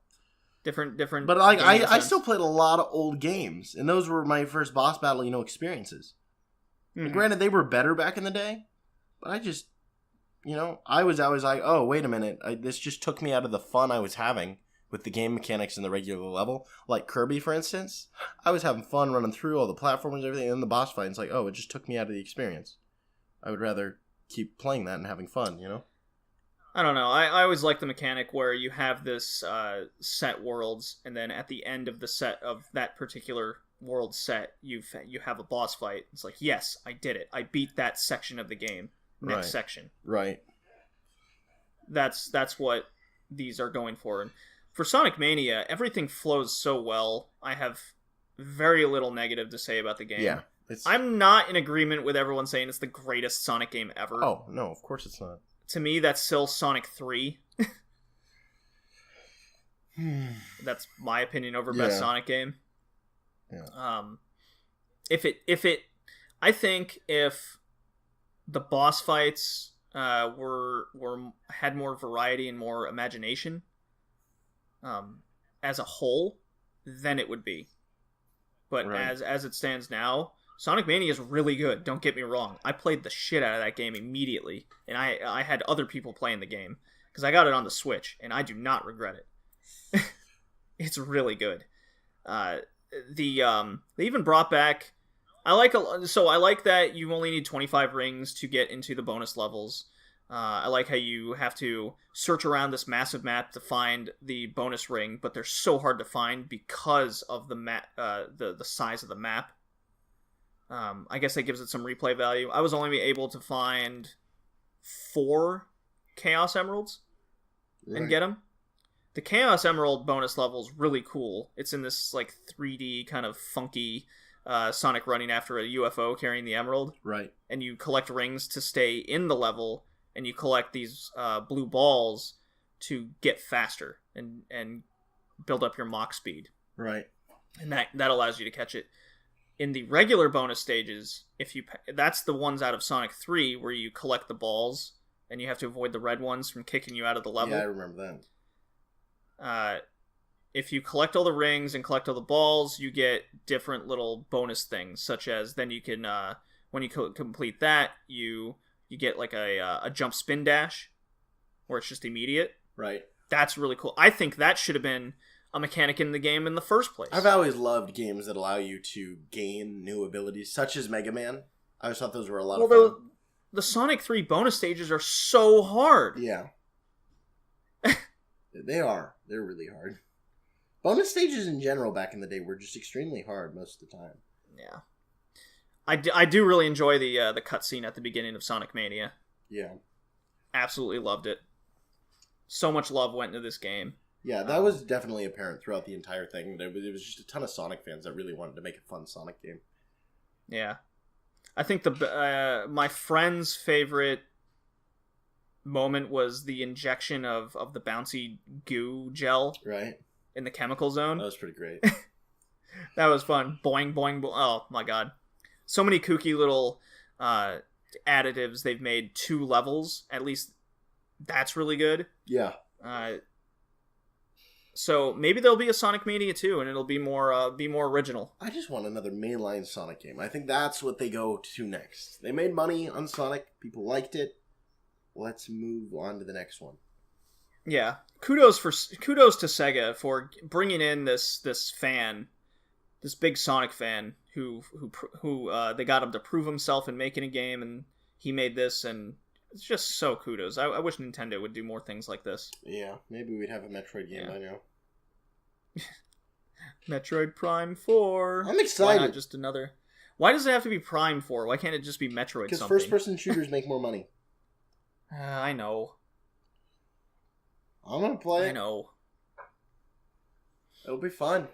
Different. But like, I still played a lot of old games, and those were my first boss battle, experiences. Mm-hmm. And granted, they were better back in the day, but I just, I was always like, oh, wait a minute, this just took me out of the fun I was having with the game mechanics in the regular level. Like Kirby, for instance, I was having fun running through all the platforms and everything, and then the boss fight, it's like, oh, it just took me out of the experience. I would rather keep playing that and having fun, I don't know. I always like the mechanic where you have this set worlds, and then at the end of the set of that particular world set, you have a boss fight. It's like, yes, I did it. I beat that section of the game. Next section. Right. That's what these are going for. And for Sonic Mania, everything flows so well. I have very little negative to say about the game. Yeah. I'm not in agreement with everyone saying it's the greatest Sonic game ever. Oh, no, of course it's not. To me, that's still Sonic 3. That's my opinion over best Sonic game. Yeah. I think if the boss fights had more variety and more imagination, as a whole, then it would be. But as it stands now, Sonic Mania is really good. Don't get me wrong. I played the shit out of that game immediately, and I had other people playing the game because I got it on the Switch, and I do not regret it. It's really good. They even brought back. I like that you only need 25 rings to get into the bonus levels. I like how you have to search around this massive map to find the bonus ring, but they're so hard to find because of the map, the size of the map. I guess that gives it some replay value. I was only able to find 4 Chaos Emeralds and get them. The Chaos Emerald bonus level is really cool. It's in this like 3D kind of funky Sonic running after a UFO carrying the emerald. Right. And you collect rings to stay in the level, and you collect these blue balls to get faster and build up your Mach speed. Right. And that allows you to catch it. In the regular bonus stages, that's the ones out of Sonic 3 where you collect the balls, and you have to avoid the red ones from kicking you out of the level. Yeah, I remember that. If you collect all the rings and collect all the balls, you get different little bonus things, such as then you can, when you complete that, you get like a jump spin dash, where it's just immediate. Right. That's really cool. I think that should have been a mechanic in the game in the first place. I've always loved games that allow you to gain new abilities, such as Mega Man. I always thought those were a lot of fun. The Sonic 3 bonus stages are so hard. Yeah. They are. They're really hard. Bonus stages in general back in the day were just extremely hard most of the time. Yeah. I do really enjoy the cutscene at the beginning of Sonic Mania. Yeah. Absolutely loved it. So much love went into this game. Yeah, that was definitely apparent throughout the entire thing. It was just a ton of Sonic fans that really wanted to make a fun Sonic game. Yeah. I think my friend's favorite moment was the injection of the bouncy goo gel in the chemical zone. That was pretty great. That was fun. Boing, boing, boing. Oh, my God. So many kooky little additives they've made to levels. At least that's really good. Yeah. So maybe there'll be a Sonic Mania 2, and it'll be more original. I just want another mainline Sonic game. I think that's what they go to next. They made money on Sonic. People liked it. Let's move on to the next one. Yeah, kudos to Sega for bringing in this fan, this big Sonic fan who they got him to prove himself in making a game, and he made this, and it's just so kudos. I wish Nintendo would do more things like this. Yeah, maybe we'd have a Metroid game by now. Metroid Prime 4. I'm excited. Why not just another? Why does it have to be Prime 4? Why can't it just be Metroid? Because first-person shooters make more money. I know. I'm gonna play it. I know. It'll be fun.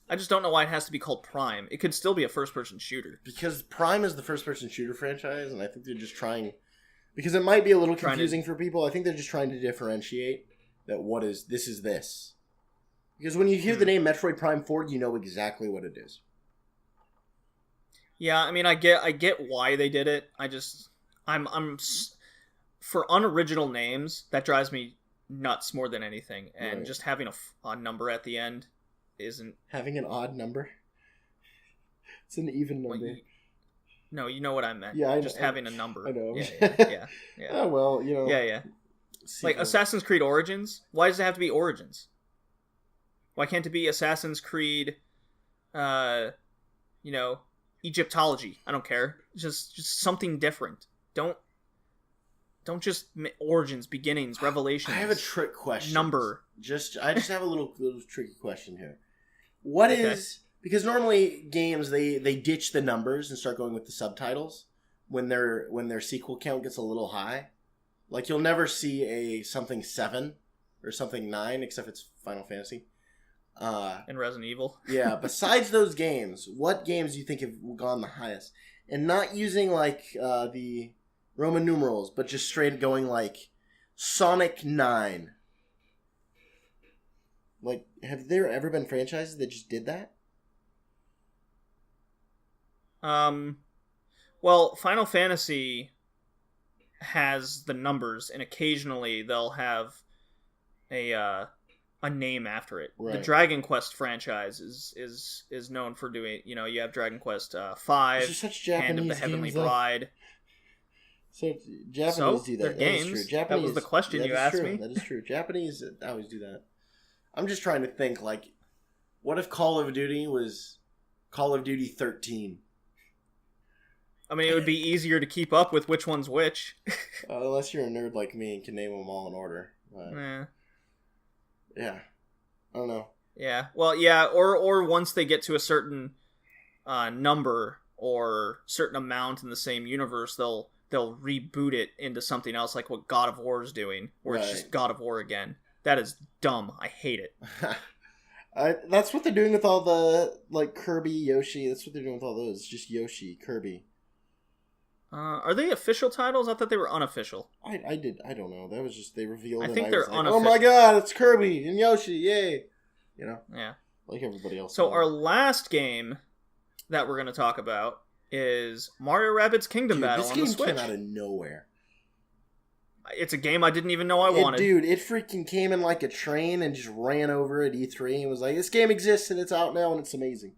I just don't know why it has to be called Prime. It could still be a first-person shooter. Because Prime is the first-person shooter franchise, and I think they're just trying... Because it might be a little confusing for people. I think they're just trying to differentiate that this is this. Because when you hear the name Metroid Prime 4, you know exactly what it is. Yeah, I mean, I get why they did it. I'm for unoriginal names, that drives me nuts more than anything. And just having a number at the end isn't... Having an odd number? It's an even number. No, you know what I meant. Yeah, just having a number. I know. Yeah. Oh, well, you know. Yeah. Like Assassin's Creed Origins. Why does it have to be Origins? Why can't it be Assassin's Creed, Egyptology? I don't care. Just something different. Don't just Origins, Beginnings, Revelations. I have a trick question. Number. I just have a little tricky question here. What is Because normally games they ditch the numbers and start going with the subtitles when their sequel count gets a little high. Like you'll never see a something 7 or something 9 except it's Final Fantasy. And Resident Evil. Yeah, besides those games, what games do you think have gone the highest? And not using like the Roman numerals, but just straight going like Sonic 9. Like, have there ever been franchises that just did that? Well, Final Fantasy has the numbers, and occasionally they'll have a name after it. Right. The Dragon Quest franchise is known for doing. You have Dragon Quest 5, such Hand of the Japanese Heavenly games, though. Bride. So Japanese do that. They're That games. is true. That Japanese, was the question you asked me. That is true. Japanese always do that. I'm just trying to think, like, what if Call of Duty was Call of Duty 13? I mean, it would be easier to keep up with which one's which. Unless you're a nerd like me and can name them all in order. Yeah. I don't know. Yeah. Well, yeah, or once they get to a certain number or certain amount in the same universe, they'll reboot it into something else, like what God of War is doing, where it's just God of War again. That is dumb. I hate it. That's what they're doing with all the, like, Kirby, Yoshi. That's what they're doing with all those. Just Yoshi, Kirby. Are they official titles? I thought they were unofficial. I don't know. That was just, they revealed I it. think they're like, unofficial. oh my god, it's Kirby and Yoshi, yay! Yeah. Like everybody else. So our last game that we're going to talk about is Mario Rabbids Kingdom Battle on the Switch. This game came out of nowhere. It's a game I didn't even know I wanted. Dude, it freaking came in like a train and just ran over at E3 and was like, this game exists and it's out now and it's amazing.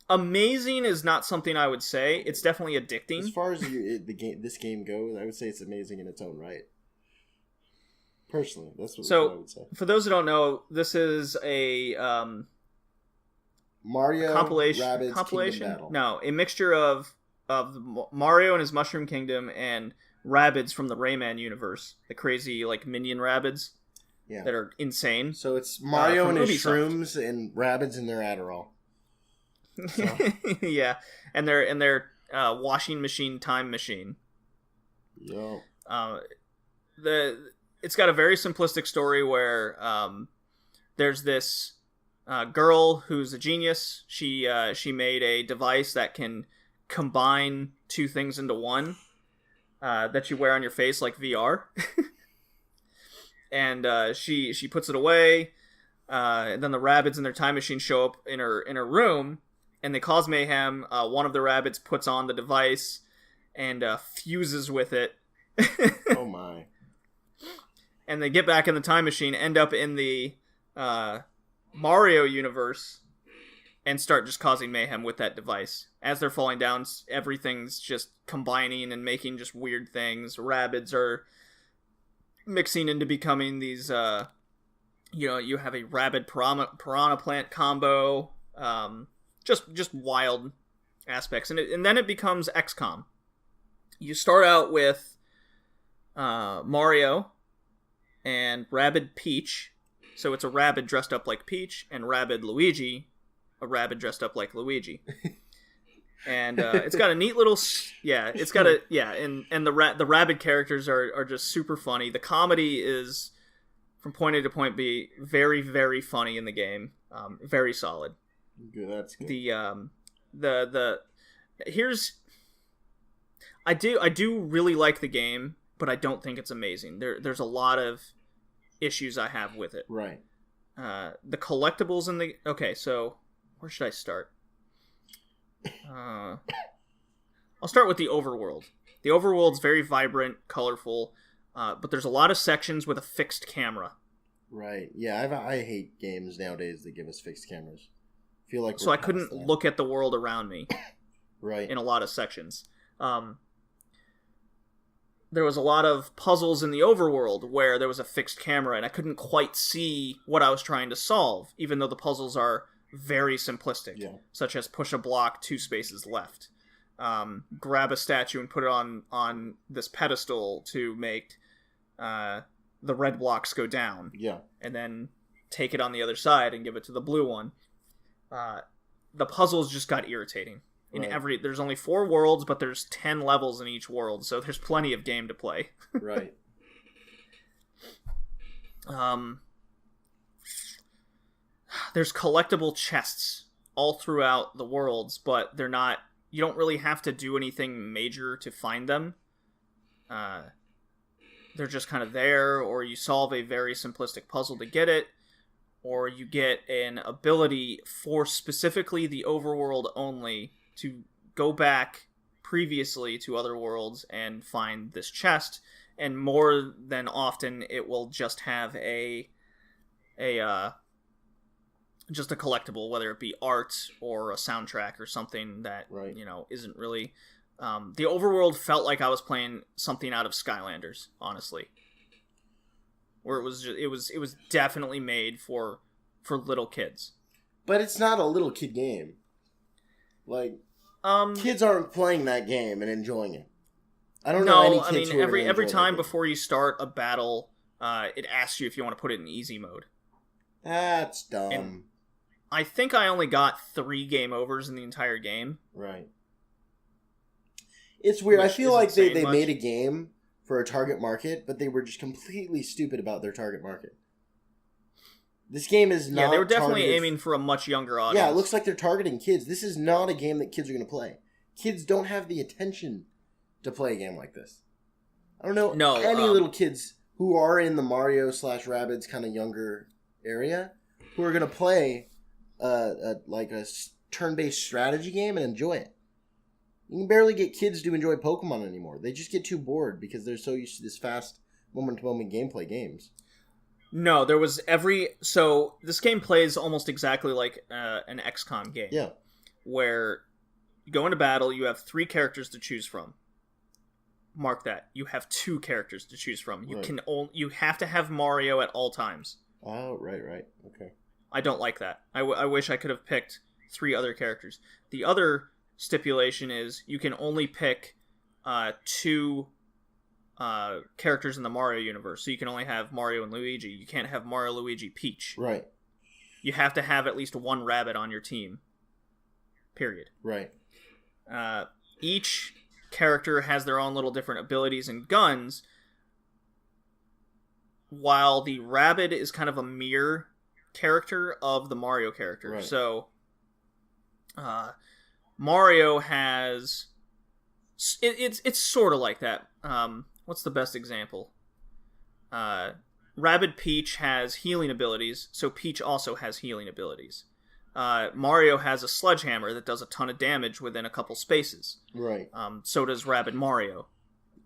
Amazing is not something I would say. It's definitely addicting. As far as this game goes, I would say it's amazing in its own right. Personally, that's what I would say. For those who don't know, this is a Mario compilation. Kingdom Battle. No, a mixture of Mario and his Mushroom Kingdom and Rabbids from the Rayman universe, the crazy like minion Rabbids that are insane. So it's Mario and his Ubisoft. shrooms and Rabbids and their Adderall. So. Yeah, and their washing machine time machine. Yo. It's got a very simplistic story where there's this girl who's a genius. She made a device that can combine two things into one that you wear on your face like VR. And she puts it away. And then the Rabbids in their time machine show up in her room, and they cause mayhem. One of the Rabbids puts on the device and fuses with it. Oh my. And they get back in the time machine, end up in the Mario universe, and start just causing mayhem with that device. As they're falling down, everything's just combining and making just weird things. Rabbids are mixing into becoming these, you have a Rabbid Piranha Plant combo. Just wild aspects. And then it becomes XCOM. You start out with Mario and Rabbid Peach. So it's a Rabbid dressed up like Peach, and Rabbid Luigi, a Rabbid dressed up like Luigi. And it's got a neat little, and the Rabbid characters are just super funny. The comedy is, from point A to point B, very, very funny in the game. Very solid. Good, that's good. I do really like the game, but I don't think it's amazing. There's a lot of issues I have with it. Right. The collectibles in the... Okay, so where should I start? I'll start with the overworld. The overworld's very vibrant, colorful, but there's a lot of sections with a fixed camera. Right. Yeah, I hate games nowadays that give us fixed cameras. I feel like so I couldn't look at the world around me. Right. In a lot of sections. There was a lot of puzzles in the overworld where there was a fixed camera and I couldn't quite see what I was trying to solve, even though the puzzles are very simplistic, such as push a block 2 spaces left, grab a statue and put it on this pedestal to make the red blocks go down, and then take it on the other side and give it to the blue one. The puzzles just got irritating. There's only 4 worlds, but there's 10 levels in each world, so there's plenty of game to play. Right. There's collectible chests all throughout the worlds, but they're not... You don't really have to do anything major to find them. They're just kind of there, or you solve a very simplistic puzzle to get it, or you get an ability for specifically the overworld only to go back previously to other worlds and find this chest, and more than often it will just have just a collectible, whether it be art or a soundtrack or something that isn't really... the overworld felt like I was playing something out of Skylanders, honestly, where it was definitely made for little kids. But it's not a little kid game. Like, kids aren't playing that game and enjoying it. I don't know any kids who are every time before you start a battle, it asks you if you want to put it in easy mode. That's dumb. And I think I only got 3 game overs in the entire game. Right. It's weird. I feel like they made a game for a target market, but they were just completely stupid about their target market. This game is not... Yeah, they were definitely aiming for a much younger audience. Yeah, it looks like they're targeting kids. This is not a game that kids are going to play. Kids don't have the attention to play a game like this. I don't know any little kids who are in the Mario / Rabbids kind of younger area who are going to play a turn-based strategy game and enjoy it. You can barely get kids to enjoy Pokemon anymore. They just get too bored because they're so used to this fast moment-to-moment gameplay games. No, so this game plays almost exactly like an XCOM game. Yeah. Where you go into battle, you have 3 characters to choose from. Mark that. You have 2 characters to choose from. You have to have Mario at all times. Oh, right. Okay. I don't like that. I wish I could have picked 3 other characters. The other stipulation is you can only pick 2 characters in the Mario universe. So you can only have Mario and Luigi. You can't have Mario, Luigi, Peach. Right. You have to have at least 1 rabbit on your team. Period. Right. Each character has their own little different abilities and guns, while the rabbit is kind of a mirror character of the Mario character. Right. So Mario has... It's sort of like that. What's the best example? Rabbid Peach has healing abilities, so Peach also has healing abilities. Mario has a sledgehammer that does a ton of damage within a couple spaces. Right. So does Rabbid Mario.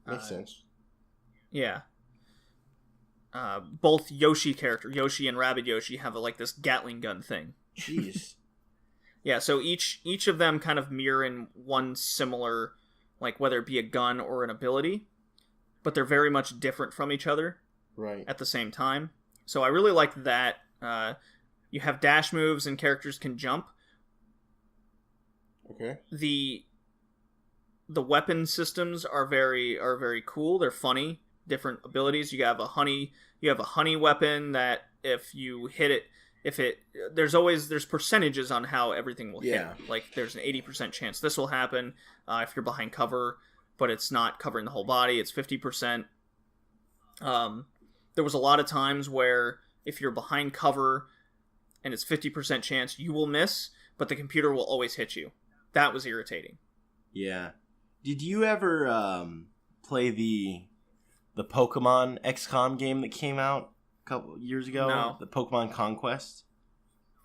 Makes sense. Yeah. Both Yoshi and Rabbid Yoshi have this Gatling gun thing. Jeez. Yeah, so each of them kind of mirror in one similar, whether it be a gun or an ability, but they're very much different from each other. Right. At the same time. So I really like that. You have dash moves and characters can jump. Okay. The weapon systems are very cool. They're funny. Different abilities. You have a honey weapon that if you hit it, there's percentages on how everything will hit. There's an 80% chance this will happen if you're behind cover, but it's not covering the whole body. It's 50%. There was a lot of times where if you're behind cover and it's 50% chance, you will miss, but the computer will always hit you. That was irritating. Yeah. Did you ever play the Pokemon XCOM game that came out a couple years ago? No. The Pokemon Conquest?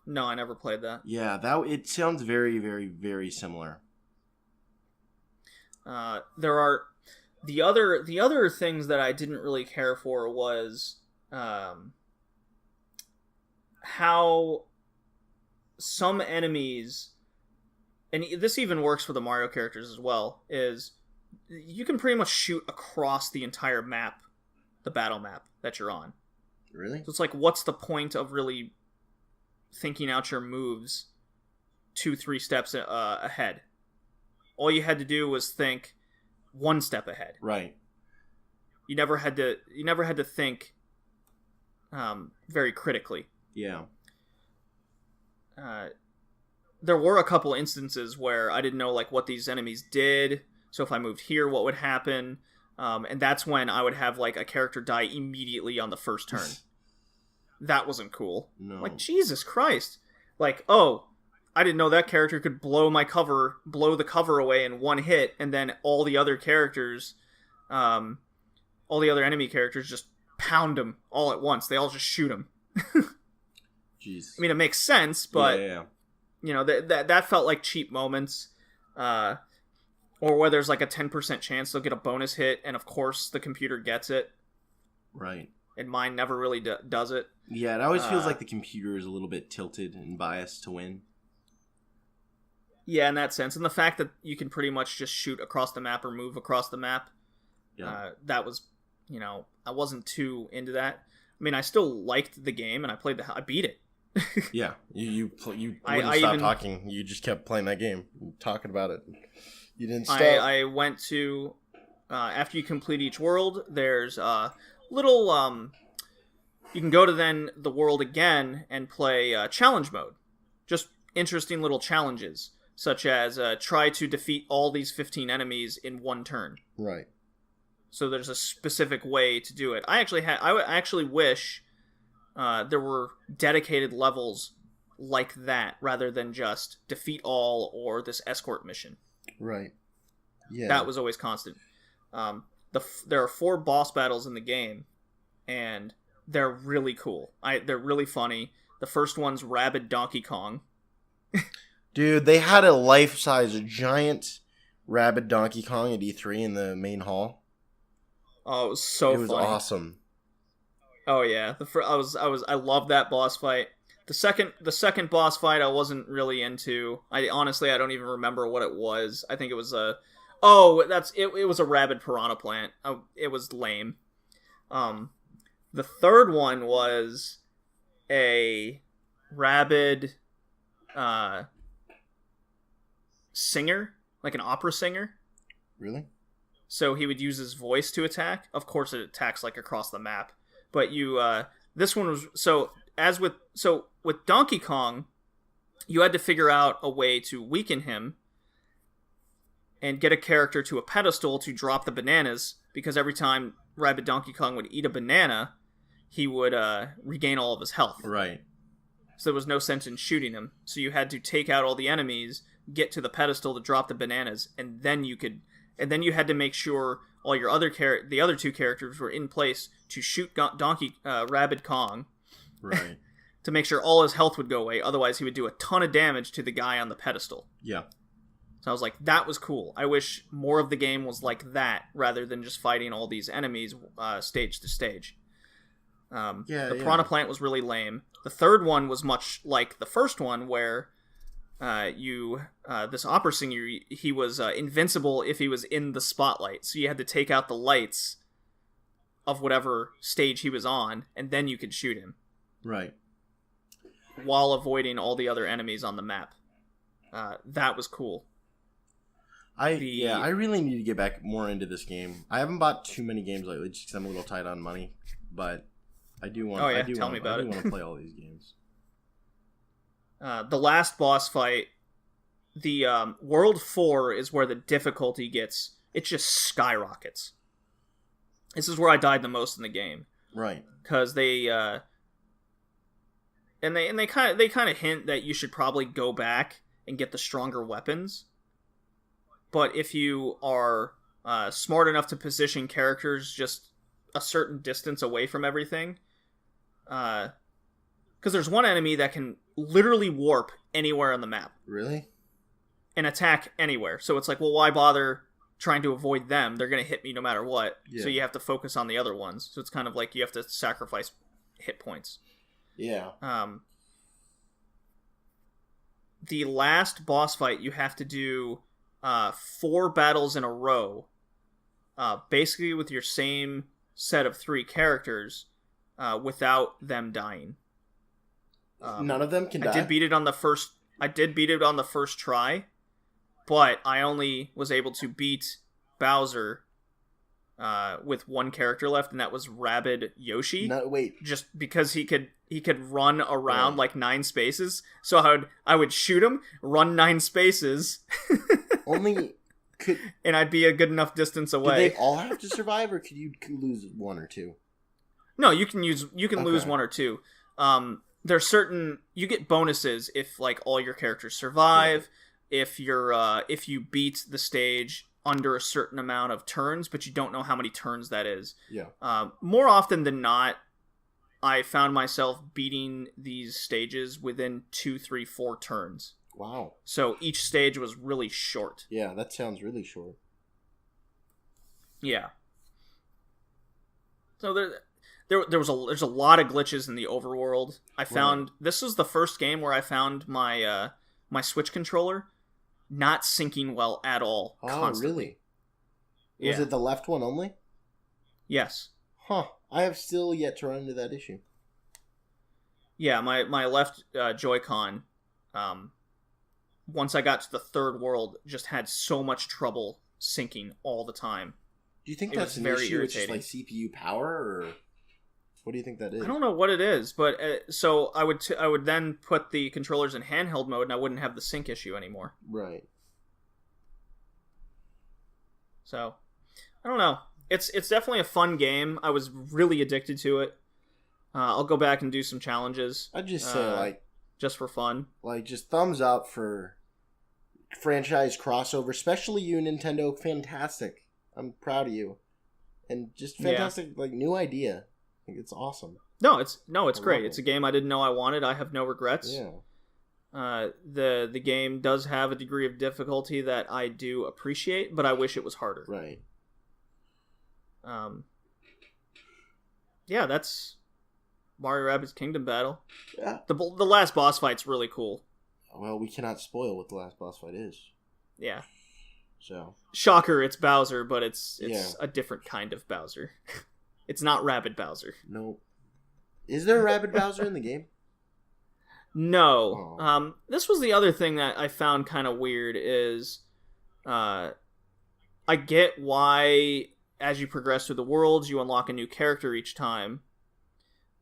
No, I never played that. Yeah, it sounds very, very, very similar. There are the other things that I didn't really care for was how some enemies, and this even works for the Mario characters as well, is you can pretty much shoot across the entire map, the battle map that you're on. Really? So it's what's the point of really thinking out your moves 2-3 steps ahead? All you had to do was think 1 step ahead. Right. You never had to think very critically. Yeah. There were a couple instances where I didn't know like what these enemies did. So if I moved here, what would happen? And that's when I would have like a character die immediately on the first turn. That wasn't cool. No. Like, Jesus Christ. Like, oh, I didn't know that character could blow the cover away in one hit, and then all the other characters, all the other enemy characters just pound him all at once. They all just shoot him. Jeez. I mean, it makes sense, but, yeah. you know, that felt like cheap moments. Or where there's like a 10% chance they'll get a bonus hit, and of course the computer gets it. Right. And mine never really does it. Yeah, it always feels like the computer is a little bit tilted and biased to win. Yeah, in that sense. And the fact that you can pretty much just shoot across the map or move across the map, that was, you know, I wasn't too into that. I mean, I still liked the game, and I beat it. Yeah, you wouldn't stop talking. You just kept playing that game, talking about it. You didn't stop. I went to, after you complete each world, there's little, you can go to then the world again and play challenge mode. Just interesting little challenges, such as try to defeat all these 15 enemies in one turn. Right. So there's a specific way to do it. I actually wish there were dedicated levels like that, rather than just defeat all or this escort mission. Right. Yeah. That was always constant. There are 4 boss battles in the game, and they're really cool. They're really funny. The first one's Rabid Donkey Kong. Dude, they had a life-size giant Rabid Donkey Kong at E3 in the main hall. Oh, it was so funny. It was awesome. Oh yeah, I loved that boss fight. The second boss fight I wasn't really into. I don't even remember what it was. I think it was it was a rabid piranha plant. It was lame. The third one was a rabid singer, like an opera singer. Really? So he would use his voice to attack. Of course it attacks like across the map. But this one was with Donkey Kong, you had to figure out a way to weaken him and get a character to a pedestal to drop the bananas, because every time Rabid Donkey Kong would eat a banana, he would regain all of his health. Right. So there was no sense in shooting him. So you had to take out all the enemies, get to the pedestal to drop the bananas, and then you had to make sure all your the other 2 characters were in place to shoot Rabid Kong. Right. To make sure all his health would go away. Otherwise, he would do a ton of damage to the guy on the pedestal. Yeah. So I was like, that was cool. I wish more of the game was like that, rather than just fighting all these enemies stage to stage. The Piranha Plant was really lame. The third one was much like the first one, where this opera singer, he was invincible if he was in the spotlight. So you had to take out the lights of whatever stage he was on, and then you could shoot him. Right. While avoiding all the other enemies on the map. That was cool. I really need to get back more into this game. I haven't bought too many games lately just because I'm a little tight on money, but I do want. Tell me about it. I do want to play all these games. The last boss fight, the World 4 is where the difficulty it just skyrockets. This is where I died the most in the game. Right. Because they kind of hint that you should probably go back and get the stronger weapons. But if you are smart enough to position characters just a certain distance away from everything, because there's one enemy that can literally warp anywhere on the map. Really? And attack anywhere. So it's like, well, why bother trying to avoid them? They're going to hit me no matter what. Yeah. So you have to focus on the other ones. So it's kind of like you have to sacrifice hit points. Yeah. The last boss fight, you have to do 4 battles in a row, basically with your same set of 3 characters, without them dying. None of them can die? I did beat it on the first try, but I only was able to beat Bowser with one character left, and that was Rabid Yoshi. No, wait. Just because he could run around like 9 spaces, so I would shoot him, run 9 spaces, Only could and I'd be a good enough distance away. Do they all have to survive, or could you lose one or two? No, you can lose one or two. There's certain you get bonuses if like all your characters survive, if you beat the stage under a certain amount of turns, but you don't know how many turns that is. Yeah. More often than not, I found myself beating these stages within 2, 3, 4 turns. Wow. So each stage was really short. Yeah, that sounds really short. Yeah. So there's a lot of glitches in the overworld. I found this was the first game where I found my my Switch controller not syncing well at all. Oh, constantly. Really? Was it the left one only? Yes. Huh. I have still yet to run into that issue. Yeah, my left Joy-Con, once I got to the third world, just had so much trouble syncing all the time. Do you think that's an issue with just like CPU power, or what do you think that is? I don't know what it is, but so I would then put the controllers in handheld mode, and I wouldn't have the sync issue anymore. Right. So, I don't know. It's definitely a fun game. I was really addicted to it. I'll go back and do some challenges. I'd just say, just for fun. Just thumbs up for franchise crossover, especially you, Nintendo. Fantastic. I'm proud of you. And just fantastic, new idea. I think it's awesome. No, it's great. It's a game I didn't know I wanted. I have no regrets. Yeah. The game does have a degree of difficulty that I do appreciate, but I wish it was harder. Right. Yeah, that's Mario Rabbids Kingdom Battle. Yeah. The last boss fight's really cool. Well, we cannot spoil what the last boss fight is. Yeah. So. Shocker, it's Bowser, but it's a different kind of Bowser. It's not Rabid Bowser. No. Is there a Rabid Bowser in the game? No. Oh. This was the other thing that I found kind of weird is I get why as you progress through the worlds you unlock a new character each time.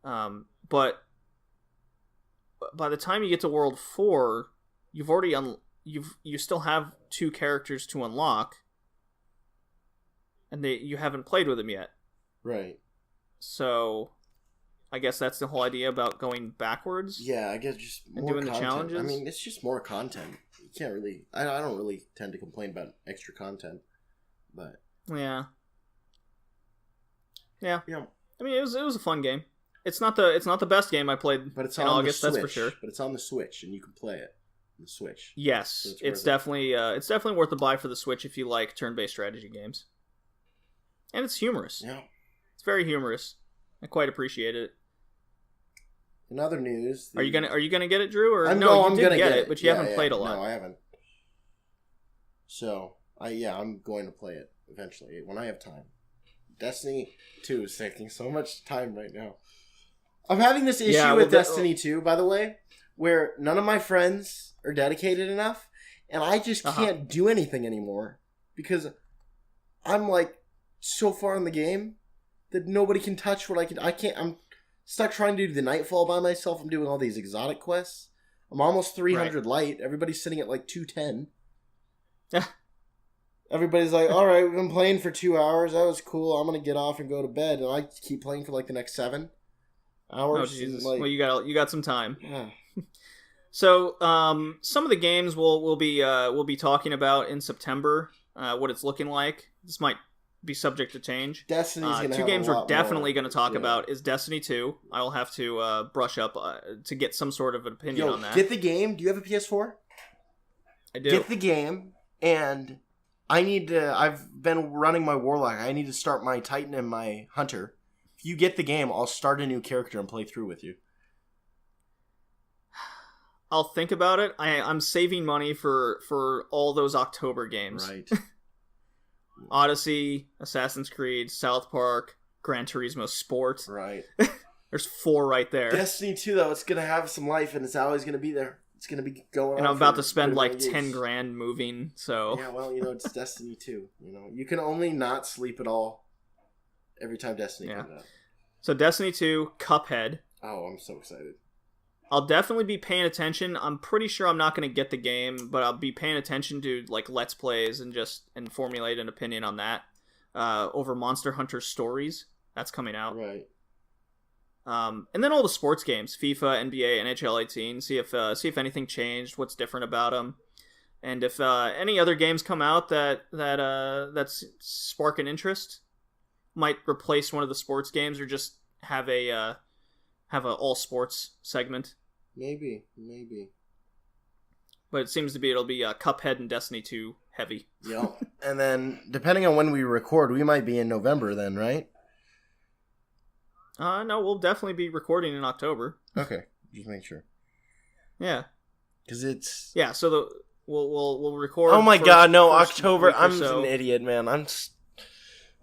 But by the time you get to World 4, you've already you still have 2 characters to unlock, and you haven't played with them yet. Right. So, I guess that's the whole idea about going backwards. Yeah, I guess just more and doing content. The challenges. I mean, it's just more content. You can't really. I don't really tend to complain about extra content, but yeah. Yeah. I mean, it was a fun game. It's not the best game I played but it's in on August, the Switch, that's for sure. But it's on the Switch, and you can play it on the Switch. Yes, so it's definitely worth the buy for the Switch if you like turn-based strategy games. And it's humorous. Yeah. It's very humorous. I quite appreciate it. In other news, are you gonna get it, Drew? Or I'm gonna get it, but you haven't played a lot. No, I haven't. So I'm going to play it eventually when I have time. Destiny 2 is taking so much time right now. I'm having this issue with Destiny 2, by the way, where none of my friends are dedicated enough, and I just can't do anything anymore because I'm so far in the game that nobody can touch what I can. I'm stuck trying to do the Nightfall by myself. I'm doing all these exotic quests. I'm almost 300 light. Everybody's sitting at 210. Everybody's like, all right, we've been playing for 2 hours. That was cool. I'm going to get off and go to bed. And I keep playing for the next 7 hours. Oh, Jesus. Well, you got some time. Yeah. So, some of the games we'll be talking about in September, what it's looking like. This might be subject to change. Destiny's going to have 2 games we're definitely going to talk yeah. about is Destiny 2. I'll have to brush up to get some sort of an opinion on that. Get the game. Do you have a PS4? I do. Get the game, and I've been running my Warlock. I need to start my Titan and my Hunter. If you get the game, I'll start a new character and play through with you. I'll think about it. I'm saving money for all those October games. Right. Odyssey, Assassin's Creed, South Park, Gran Turismo Sport. Right. There's 4 right there. Destiny 2, though, it's going to have some life, and it's always going to be there. It's going to be going on. And I'm about to spend $10,000 moving, so... Yeah, well, it's Destiny 2. You can only not sleep at all every time Destiny comes out. So Destiny 2, Cuphead. Oh, I'm so excited. I'll definitely be paying attention. I'm pretty sure I'm not going to get the game, but I'll be paying attention to like Let's Plays and formulate an opinion on that over Monster Hunter Stories. That's coming out. Right. And then all the sports games, FIFA, NBA, NHL 18. See if anything changed, what's different about them, and if any other games come out that's spark an interest, might replace one of the sports games or just have a all sports segment. Maybe. But it seems to be it'll be Cuphead and Destiny 2 heavy. Yep. And then depending on when we record, we might be in November then, right? No, we'll definitely be recording in October. Okay, just make sure. Yeah. Because it's so we'll record. Oh my god, no, first October! I'm so. an idiot, man.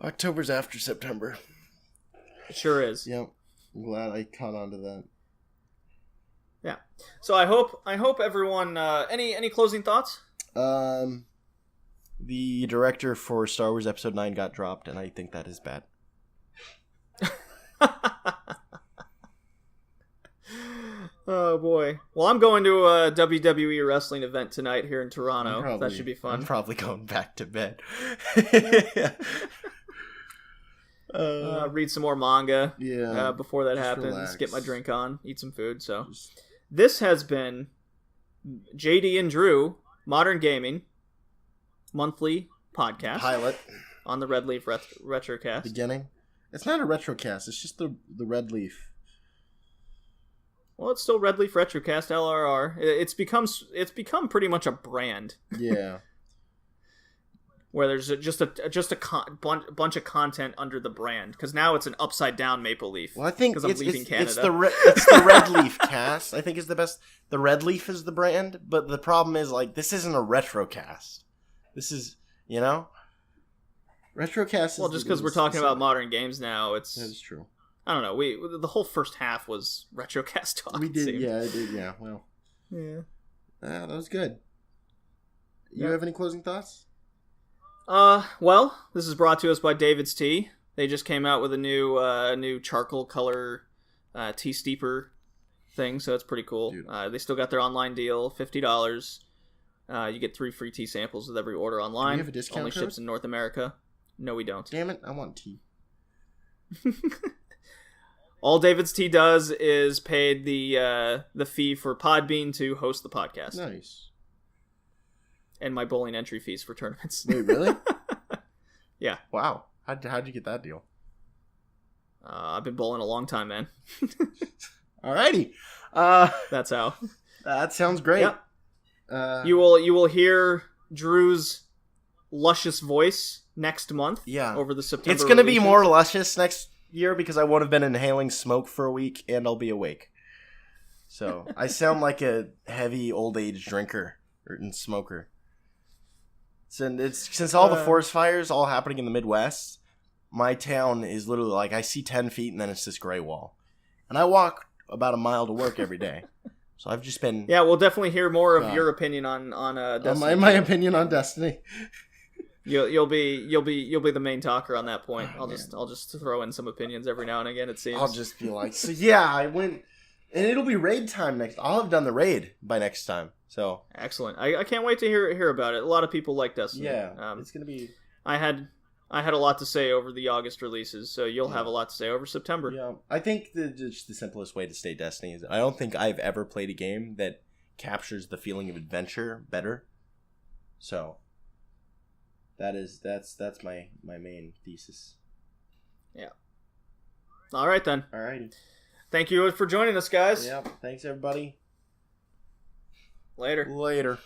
October's after September. It sure is. Yep. I'm glad I caught on to that. Yeah. So I hope everyone. Any closing thoughts? The director for Star Wars Episode 9 got dropped, and I think that is bad. Oh boy. Well, I'm going to a WWE wrestling event tonight here in Toronto. That should be fun. I'm probably going back to bed. Read some more manga. Yeah. Before that happens, relax. get my drink on, eat some food. So, this has been JD and Drew Modern Gaming monthly podcast Pilot on the Red Leaf Retrocast. beginning. It's not a retrocast. It's just the Red Leaf. Well, it's still Red Leaf Retrocast LRR. It's become pretty much a brand. Yeah. Where there's just a bunch of content under the brand, because now it's an upside down maple leaf. Well, I think because I'm leaving Canada. it's the Red Leaf cast. I think is the best. The Red Leaf is the brand, but the problem is like this isn't a retrocast. This is retrocast. Well, just because we're talking about modern games now, that is true. I don't know. The whole first half was retrocast talk. We did, yeah. Well, yeah. That was good. You Yeah. have any closing thoughts? Well, this is brought to us by David's Tea. They just came out with a new charcoal color tea steeper thing, so it's pretty cool. They still got their online deal, $50. You get 3 free tea samples with every order online. Do we have a discount Only code? ships in North America. No, we don't. Damn it! I want tea. All David's Tea does is paid the fee for Podbean to host the podcast. Nice. And my bowling entry fees for tournaments. Wait, really? Yeah. Wow. How'd you get that deal? I've been bowling a long time, man. Alrighty. That's how. That sounds great. Yep. You will hear Drew's luscious voice next month. Yeah. Over the September. It's gonna be releases. more luscious next year because I won't have been inhaling smoke for a week and I'll be awake. So I sound like a heavy old age drinker and smoker. Since all the forest fires all happening in the Midwest, my town is literally like I see 10 feet and then it's this gray wall, and I walk about a mile to work every day. So I've just been Yeah, we'll definitely hear more of your opinion on Destiny. my opinion on Destiny. You'll be the main talker on that point. I'll just throw in some opinions every now and again. It seems. I'll just be like, so yeah, I went, and it'll be raid time next. I'll have done the raid by next time. So excellent. I can't wait to hear about it. A lot of people like Destiny. Yeah, it's gonna be. I had a lot to say over the August releases, so you'll have a lot to say over September. Yeah, I think just the simplest way to stay Destiny is I don't think I've ever played a game that captures the feeling of adventure better. So that's my main thesis. Yeah. All right then. Alrighty. Thank you for joining us, guys. Yep. Thanks everybody. Later. Later.